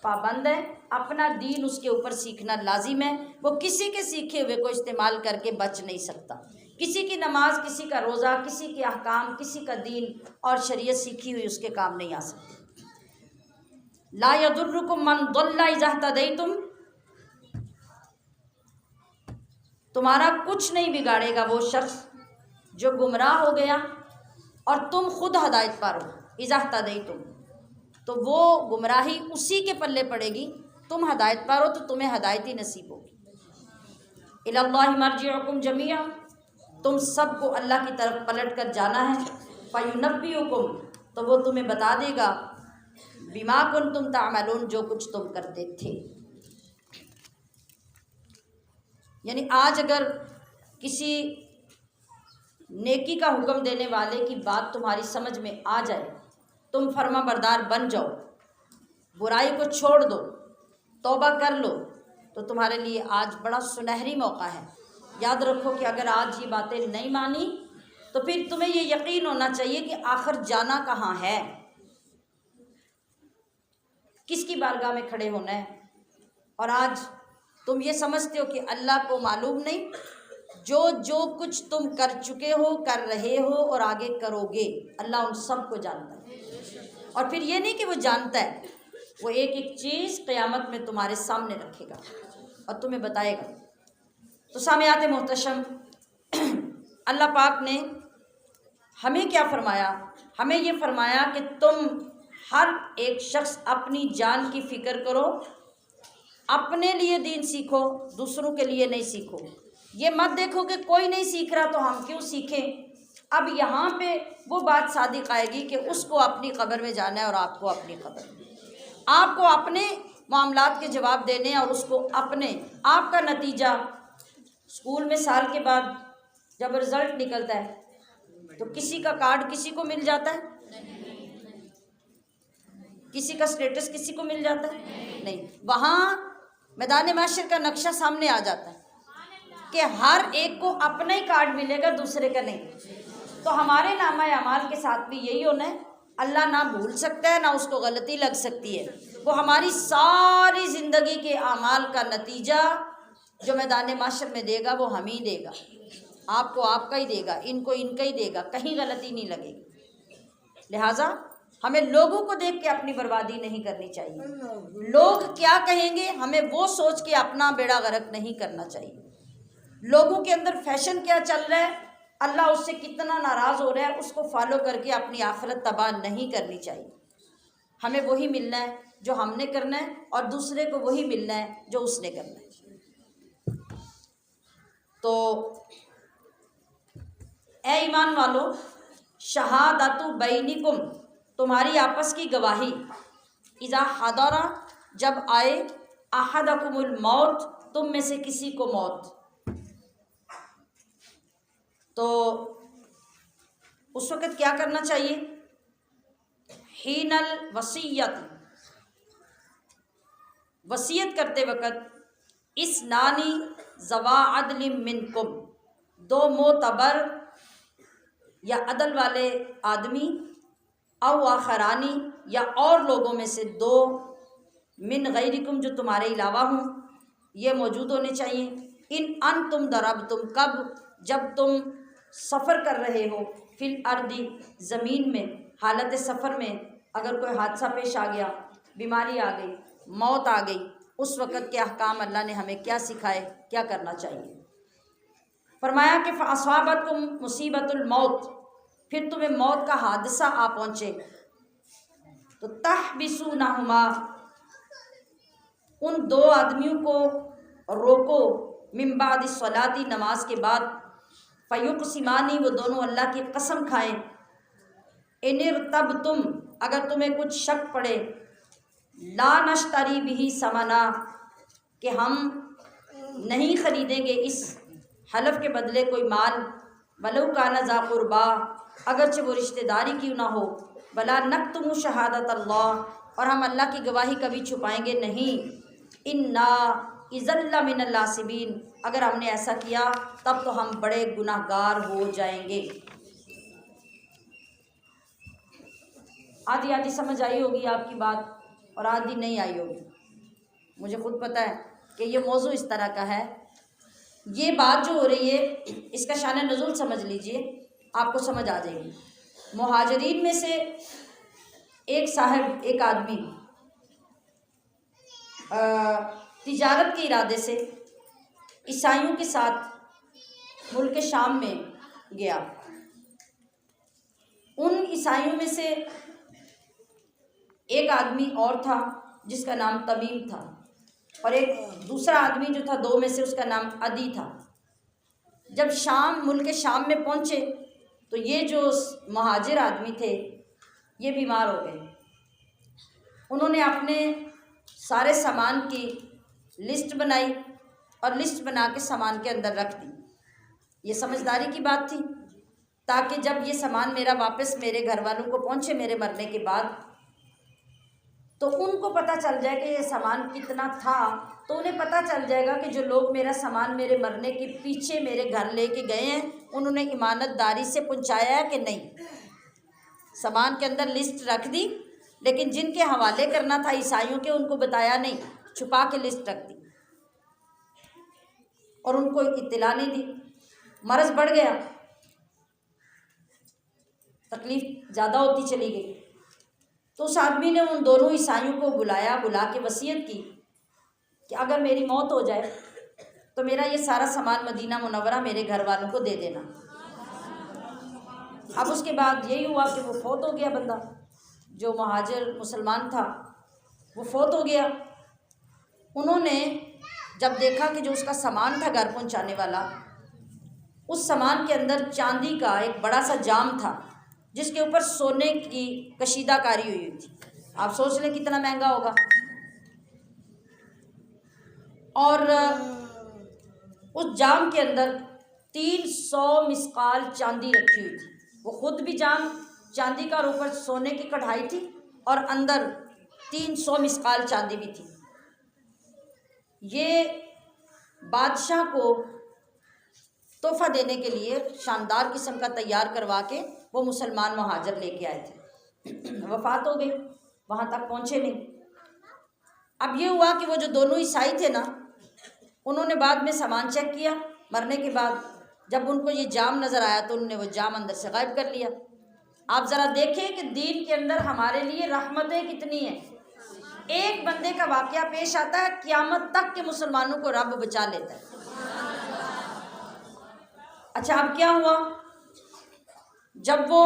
पाबंद है, अपना दीन उसके ऊपर सीखना लाजिम है। वो किसी के सीखे हुए को इस्तेमाल करके बच नहीं सकता। किसी की नमाज, किसी का रोज़ा, किसी के अहकाम, किसी का दीन और शरीयत सीखी हुई उसके काम नहीं आ सकती। ला यदुर्रुकुम मन दल्ला इज़ा हतदैतुम, तुम्हारा कुछ नहीं बिगाड़ेगा वो शख्स जो गुमराह हो गया और तुम खुद हदायत पार हो। इज़ा हतदैतुम, तो वो गुमराही उसी के पल्ले पड़ेगी। तुम हदायत पार हो तो तुम्हें हदायत ही नसीब होगी। इलल्लाहि मर्जिउकुम जमीआ, तुम सबको अल्लाह की तरफ पलट कर जाना है। फयुनब्बिउकुम, तो वो तुम्हें बता देगा, बिमा कुंतुम तामलून, जो कुछ तुम करते थे। यानी आज अगर किसी नेकी का हुक्म देने वाले की बात तुम्हारी समझ में आ जाए, तुम फर्मा बरदार बन जाओ, बुराई को छोड़ दो, तौबा कर लो, तो तुम्हारे लिए आज बड़ा सुनहरी मौका है। याद रखो कि अगर आज ये बातें नहीं मानी तो फिर तुम्हें ये यकीन होना चाहिए कि आखिर जाना कहाँ है, किसकी बारगाह में खड़े होना है। और आज तुम ये समझते हो कि अल्लाह को मालूम नहीं, जो कुछ तुम कर चुके हो, कर रहे हो और आगे करोगे, अल्लाह उन सब को जानता है। और फिर ये नहीं कि वो जानता है, वो एक एक चीज़ क़यामत में तुम्हारे सामने रखेगा और तुम्हें बताएगा। तो सामियात मोहतशम, अल्लाह पाक ने हमें क्या फरमाया? हमें ये फरमाया कि तुम हर एक शख्स अपनी जान की फ़िक्र करो, अपने लिए दीन सीखो, दूसरों के लिए नहीं सीखो। ये मत देखो कि कोई नहीं सीख रहा तो हम क्यों सीखें। अब यहाँ पे वो बात सादिक आएगी कि उसको अपनी कब्र में जाना है और आपको अपनी कब्र में। आपको अपने मामलात के जवाब देने और उसको अपने। आपका नतीजा स्कूल में साल के बाद जब रिज़ल्ट निकलता है तो किसी का कार्ड किसी को मिल जाता है, किसी का स्टेटस किसी को मिल जाता है नहीं। वहाँ मैदान माशर का नक्शा सामने आ जाता है कि हर एक को अपना ही कार्ड मिलेगा, दूसरे का नहीं। तो हमारे नामा अमाल के साथ भी यही होना है। अल्लाह ना भूल सकता है, ना उसको गलती लग सकती है। वो हमारी सारी ज़िंदगी के अमाल का नतीजा जो मैदान माशर में देगा वो हम ही देगा। आपको आपका ही देगा, इनको इनका ही देगा, कहीं गलती नहीं लगेगी। लिहाजा हमें लोगों को देख के अपनी बर्बादी नहीं करनी चाहिए। लोग क्या कहेंगे हमें वो सोच के अपना बेड़ा गर्क नहीं करना चाहिए। लोगों के अंदर फैशन क्या चल रहा है, अल्लाह उससे कितना नाराज़ हो रहा है, उसको फॉलो करके अपनी आखिरत तबाह नहीं करनी चाहिए। हमें वही मिलना है जो हमने करना है और दूसरे को वही मिलना है जो उसने करना है। तो ए ईमान वालो, शहादतु बैनिकुम, तुम्हारी आपस की गवाही, इज़ा हदरा, जब आए, अहदकुमुल मौत, तुम में से किसी को मौत, तो उस वक़्त क्या करना चाहिए? हीनल वसीयत, वसीयत करते वक़्त, इस नानी ज़वा अदलिम मिनकुम, दो मोतबर या अदल वाले आदमी, औ आखरानी, या और लोगों में से दो, मिन गैरिकुम, जो तुम्हारे अलावा हों, ये मौजूद होने चाहिए। इन अन तुम दरब, तुम कब, जब तुम सफ़र कर रहे हो, फिल अर्दी, ज़मीन में, हालत सफ़र में अगर कोई हादसा पेश आ गया, बीमारी आ गई, मौत आ गई, उस वक़्त के अहकाम अल्लाह ने हमें क्या सिखाए, क्या करना चाहिए। फरमाया कि फ़अस्वाबतकुम मुसीबतुल मौत, फिर तुम्हें मौत का हादसा आ पहुँचे तो तहबिसूनहुमा, उन दो आदमियों को रोको, मिन बादि सलाती, नमाज के बाद, फ़युक़सिमानी, वो दोनों अल्लाह की कसम खाएं, इनिरतबतुम, अगर तुम्हें कुछ शक पड़े, ला नश्तरी बिही समना, कि हम नहीं ख़रीदेंगे इस हलफ के बदले कोई माल, वलौ काना ज़ा क़ुरबा, अगरचे वो रिश्तेदारी क्यों ना हो, वला नक्तुमु शहादत अल्लाह, और हम अल्लाह की गवाही कभी छुपाएंगे नहीं, इन्ना इज़ल्ला मिनल लासिबीन, अगर हमने ऐसा किया तब तो हम बड़े गुनाहगार हो जाएंगे। आधी आधी समझ आई होगी आपकी बात और आधी नहीं आई होगी, मुझे खुद पता है कि ये मौजू इस तरह का है। ये बात जो हो रही है इसका शान नुज़ूल समझ लीजिए, आपको समझ आ जाएगी। मुहाजिरीन में से एक साहब, एक आदमी तिजारत के इरादे से ईसाइयों के साथ मुल्क शाम में गया। उन ईसाइयों में से एक आदमी और था जिसका नाम तमीम था, और एक दूसरा आदमी जो था, दो में से, उसका नाम अदी था। जब शाम, मुल्क शाम में पहुँचे तो ये जो मुहाजिर आदमी थे ये बीमार हो गए। उन्होंने अपने सारे सामान की लिस्ट बनाई और लिस्ट बना के सामान के अंदर रख दी। ये समझदारी की बात थी, ताकि जब ये सामान मेरा वापस मेरे घर वालों को पहुँचे मेरे मरने के बाद, तो उनको पता चल जाए कि ये सामान कितना था, तो उन्हें पता चल जाएगा कि जो लोग मेरा सामान मेरे मरने के पीछे मेरे घर लेके गए हैं उन्होंने ईमानतदारी से पहुंचाया है कि नहीं। सामान के अंदर लिस्ट रख दी, लेकिन जिनके हवाले करना था ईसाइयों के, उनको बताया नहीं, छुपा के लिस्ट रख दी और उनको इत्तला नहीं दी। मर्ज़ बढ़ गया, तकलीफ़ ज़्यादा होती चली गई। तो उस आदमी ने उन दोनों ईसाइयों को बुलाया, बुला के वसीयत की कि अगर मेरी मौत हो जाए तो मेरा ये सारा सामान मदीना मुनव्वरा मेरे घर वालों को दे देना। अब उसके बाद यही हुआ कि वो फौत हो गया। बंदा जो मुहाजिर मुसलमान था वो फौत हो गया। उन्होंने जब देखा कि जो उसका सामान था घर पहुंचाने वाला, उस सामान के अंदर चांदी का एक बड़ा सा जाम था जिसके ऊपर सोने की कशीदाकारी हुई थी। आप सोच लें कितना महंगा होगा। और उस जाम के अंदर 300 मिस्काल चांदी रखी हुई थी। वो खुद भी जाम चांदी का और ऊपर सोने की कढ़ाई थी, और अंदर 300 मिस्काल चांदी भी थी। ये बादशाह को तोहफ़ा देने के लिए शानदार किस्म का तैयार करवा के वो मुसलमान मुहाजिर लेके आए थे। वफ़ात हो गई, वहाँ तक पहुँचे नहीं। अब ये हुआ कि वो जो दोनों ईसाई थे ना, उन्होंने बाद में सामान चेक किया मरने के बाद। जब उनको ये जाम नज़र आया तो उन्होंने वो जाम अंदर से गायब कर लिया। आप ज़रा देखें कि दीन के अंदर हमारे लिए रहमतें कितनी हैं। एक बंदे का वाक़या पेश आता है, क़यामत तक के मुसलमानों को रब बचा लेता है। अच्छा, अब क्या हुआ? जब वो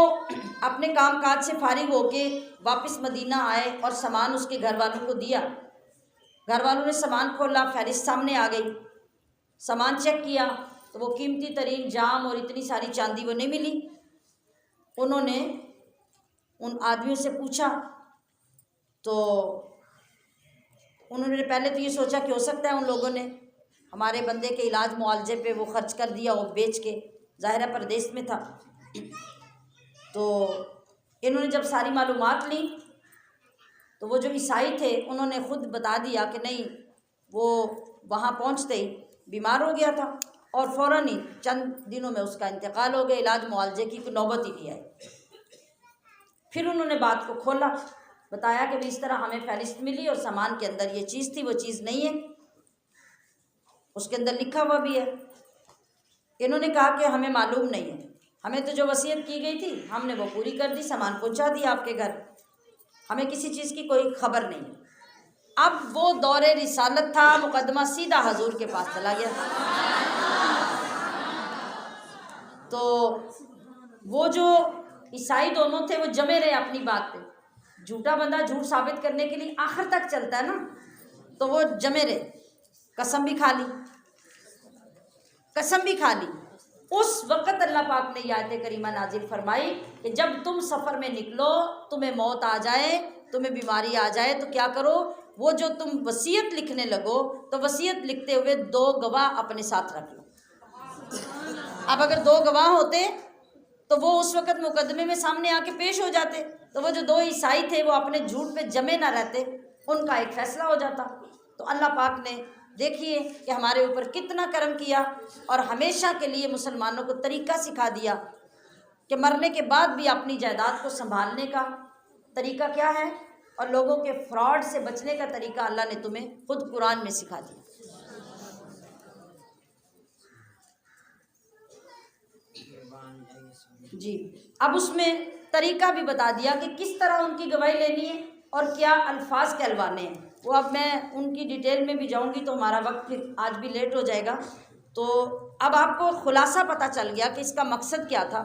अपने काम काज से फारिग होके वापस मदीना आए और सामान उसके घर वालों को दिया, घर वालों ने सामान खोला, फहरिस्त सामने आ गई। सामान चेक किया तो वो कीमती तरीन जाम और इतनी सारी चांदी वो नहीं मिली। उन्होंने उन आदमियों से पूछा तो उन्होंने पहले तो ये सोचा कि हो सकता है उन लोगों ने हमारे बंदे के इलाज मुआवजे पे वो खर्च कर दिया हो बेच के, ज़ाहिर है परदेश में था। तो इन्होंने जब सारी मालूमात ली तो वो जो ईसाई थे उन्होंने ख़ुद बता दिया कि नहीं, वो वहाँ पहुँचते ही बीमार हो गया था और फ़ौरन ही चंद दिनों में उसका इंतकाल हो गया। इलाज मुआवजे की कोई नौबत ही नहीं आई। फिर उन्होंने बात को खोला, बताया कि इस तरह हमें फहरिस्त मिली और सामान के अंदर ये चीज़ थी, वो चीज़ नहीं है, उसके अंदर लिखा हुआ भी है। इन्होंने कहा कि हमें मालूम नहीं है, हमें तो जो वसीयत की गई थी हमने वो पूरी कर दी, सामान पहुंचा दिया आपके घर, हमें किसी चीज़ की कोई खबर नहीं है। अब वो दौरे रिसालत था, मुकदमा सीधा हजूर के पास चला गया। तो वो जो ईसाई दोनों थे वो जमे रहे अपनी बात पे। झूठा बंदा झूठ साबित करने के लिए आखिर तक चलता है ना, तो वो जमे रहे, कसम भी खा ली, कसम भी खा ली। उस वक़्त अल्लाह पाक ने ये आयत करीमा नाजिल फरमाई कि जब तुम सफ़र में निकलो, तुम्हें मौत आ जाए, तुम्हें बीमारी आ जाए, तो क्या करो, वो जो तुम वसीयत लिखने लगो तो वसीयत लिखते हुए 2 गवाह अपने साथ रख लो। अब अगर 2 गवाह होते तो वो उस वक़्त मुकदमे में सामने आके पेश हो जाते, तो वो जो 2 ईसाई थे वो अपने झूठ पे जमे ना रहते, उनका एक फ़ैसला हो जाता। तो अल्लाह पाक ने देखिए कि हमारे ऊपर कितना करम किया और हमेशा के लिए मुसलमानों को तरीका सिखा दिया कि मरने के बाद भी अपनी जायदाद को संभालने का तरीका क्या है और लोगों के फ्रॉड से बचने का तरीका अल्लाह ने तुम्हें खुद कुरान में सिखा दिया। जी, अब उसमें तरीका भी बता दिया कि किस तरह उनकी गवाही लेनी है और क्या अल्फाज कहलवाने हैं। वो अब मैं उनकी डिटेल में भी जाऊंगी तो हमारा वक्त फिर आज भी लेट हो जाएगा। तो अब आपको खुलासा पता चल गया कि इसका मकसद क्या था,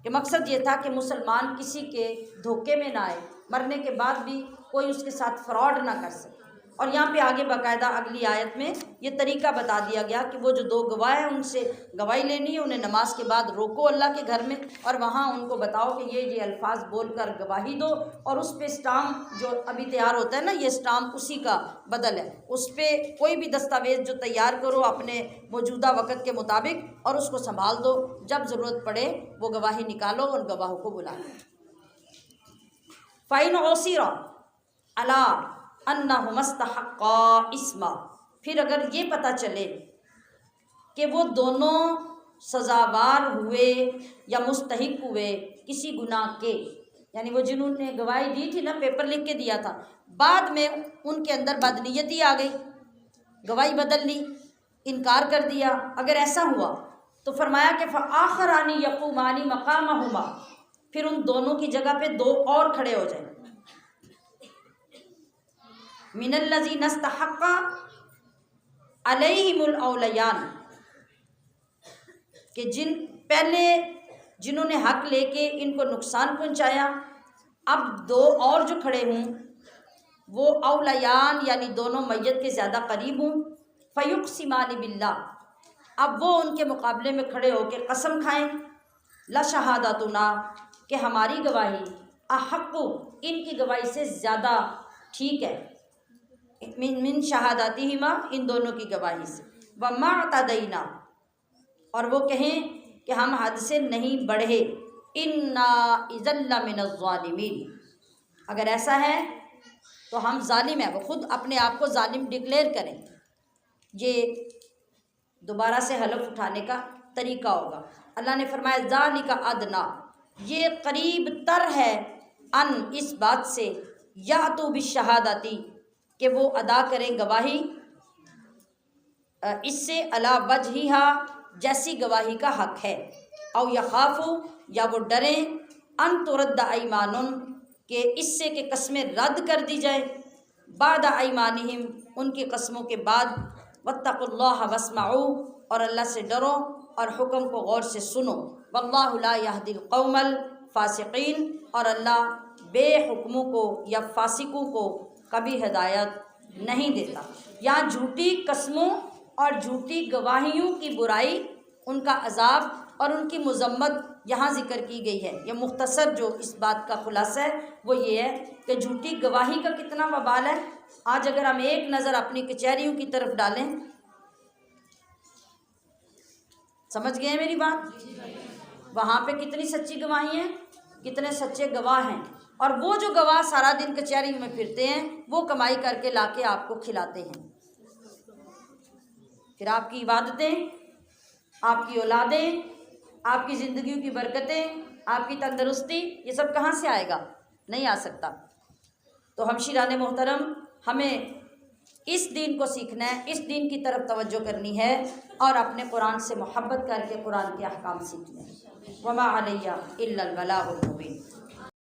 कि मकसद ये था कि मुसलमान किसी के धोखे में ना आए, मरने के बाद भी कोई उसके साथ फ्रॉड ना कर सके। और यहाँ पे आगे बाकायदा अगली आयत में ये तरीका बता दिया गया कि वो जो 2 गवाह हैं उनसे गवाही लेनी है, उन्हें नमाज के बाद रोको अल्लाह के घर में और वहाँ उनको बताओ कि ये अल्फाज बोलकर गवाही दो, और उस पर स्टाम्प जो अभी तैयार होता है ना, ये स्टाम्प उसी का बदल है। उस पर कोई भी दस्तावेज़ जो तैयार करो अपने मौजूदा वक़्त के मुताबिक और उसको संभाल दो, जब ज़रूरत पड़े वो गवाही निकालो और गवाहों को बुला लो। फ़ाइन औसीरा अला अन्नहुमस्तहक़्क़ा इस्मा, फिर अगर ये पता चले कि वो दोनों सज़ावार हुए या मुस्तहिक हुए किसी गुनाह के, यानी वो जिन्होंने गवाही दी थी ना, पेपर लिख के दिया था, बाद में उनके अंदर बदनीयती आ गई, गवाही बदल ली, इनकार कर दिया, अगर ऐसा हुआ तो फरमाया कि फ़आख़रानी यक़ूमानी मक़ामहुमा, फिर उन दोनों की जगह पे 2 और खड़े हो जाए। मिनल्लज़ीना इस्तहक़्क़ा अलैहिमुल औलयान, कि जिन्होंने हक लेके इनको नुकसान पहुंचाया, अब 2 और जो खड़े हों वो औलयान यानी दोनों मैयत के ज़्यादा करीब हों। फ़युक़सिमानि बिल्लाह, अब वो उनके मुकाबले में खड़े होकर कसम खाएं, ला शहादतुना, कि हमारी गवाही अहक्कु, इनकी गवाही से ज़्यादा ठीक है, मिन शहादातिहिमा, इन दोनों की गवाही से, वमा तदैना, और वो कहें कि हम हद से नहीं बढ़े, इन्ना इज़ल्ला मिनज़्ज़ालिमीन, अगर ऐसा है तो हम जालिम हैं, वो खुद अपने आप को जालिम डिक्लेयर करें। ये दोबारा से हलफ उठाने का तरीका होगा। अल्लाह ने फरमाया ज़ालिका अदना, ये करीब तर है, अन, इस बात से, या तो बिशहादती, कि वो अदा करें गवाही, इससे अला वजहिहा, जैसी गवाही का हक है, औ यखाफू, या वो डरें, अन तुरद्द ऐमानुन, कि इससे कि कस्में रद्द कर दी जाए, बाद ऐमानिहिम, उनकी कस्मों के बाद, वत्तकुल्लाह वस्मऊ, और अल्लाह से डरो और हुक्म को गौर से सुनो, वल्लाहु ला यहदिल कौमल फासिकीन, और अल्लाह बेहुक्मों को या फासिकों को कभी हिदायत नहीं देता। यहाँ झूठी कस्मों और झूठी गवाहियों की बुराई, उनका अजाब और उनकी मज़म्मत यहाँ ज़िक्र की गई है। यह मुख्तसर जो इस बात का खुलासा है वो ये है कि झूठी गवाही का कितना वबाल है। आज अगर हम एक नज़र अपनी कचहरियों की तरफ डालें, समझ गए मेरी बात, वहाँ पे कितनी सच्ची गवाही हैं, कितने सच्चे गवाह हैं, और वो जो गवाह सारा दिन कचहरी में फिरते हैं वो कमाई करके लाके आपको खिलाते हैं। फिर आपकी इबादतें, आपकी औलादें, आपकी ज़िंदगी की बरकतें, आपकी तंदुरुस्ती, ये सब कहाँ से आएगा? नहीं आ सकता। तो हमशीराने मोहतरम, हमें इस दीन को सीखना है, इस दीन की तरफ तवज्जो करनी है और अपने कुरान से मोहब्बत करके कुरान के अहकाम सीखने हैं। वमा अलैया इल्लल बलागुल मुबीन।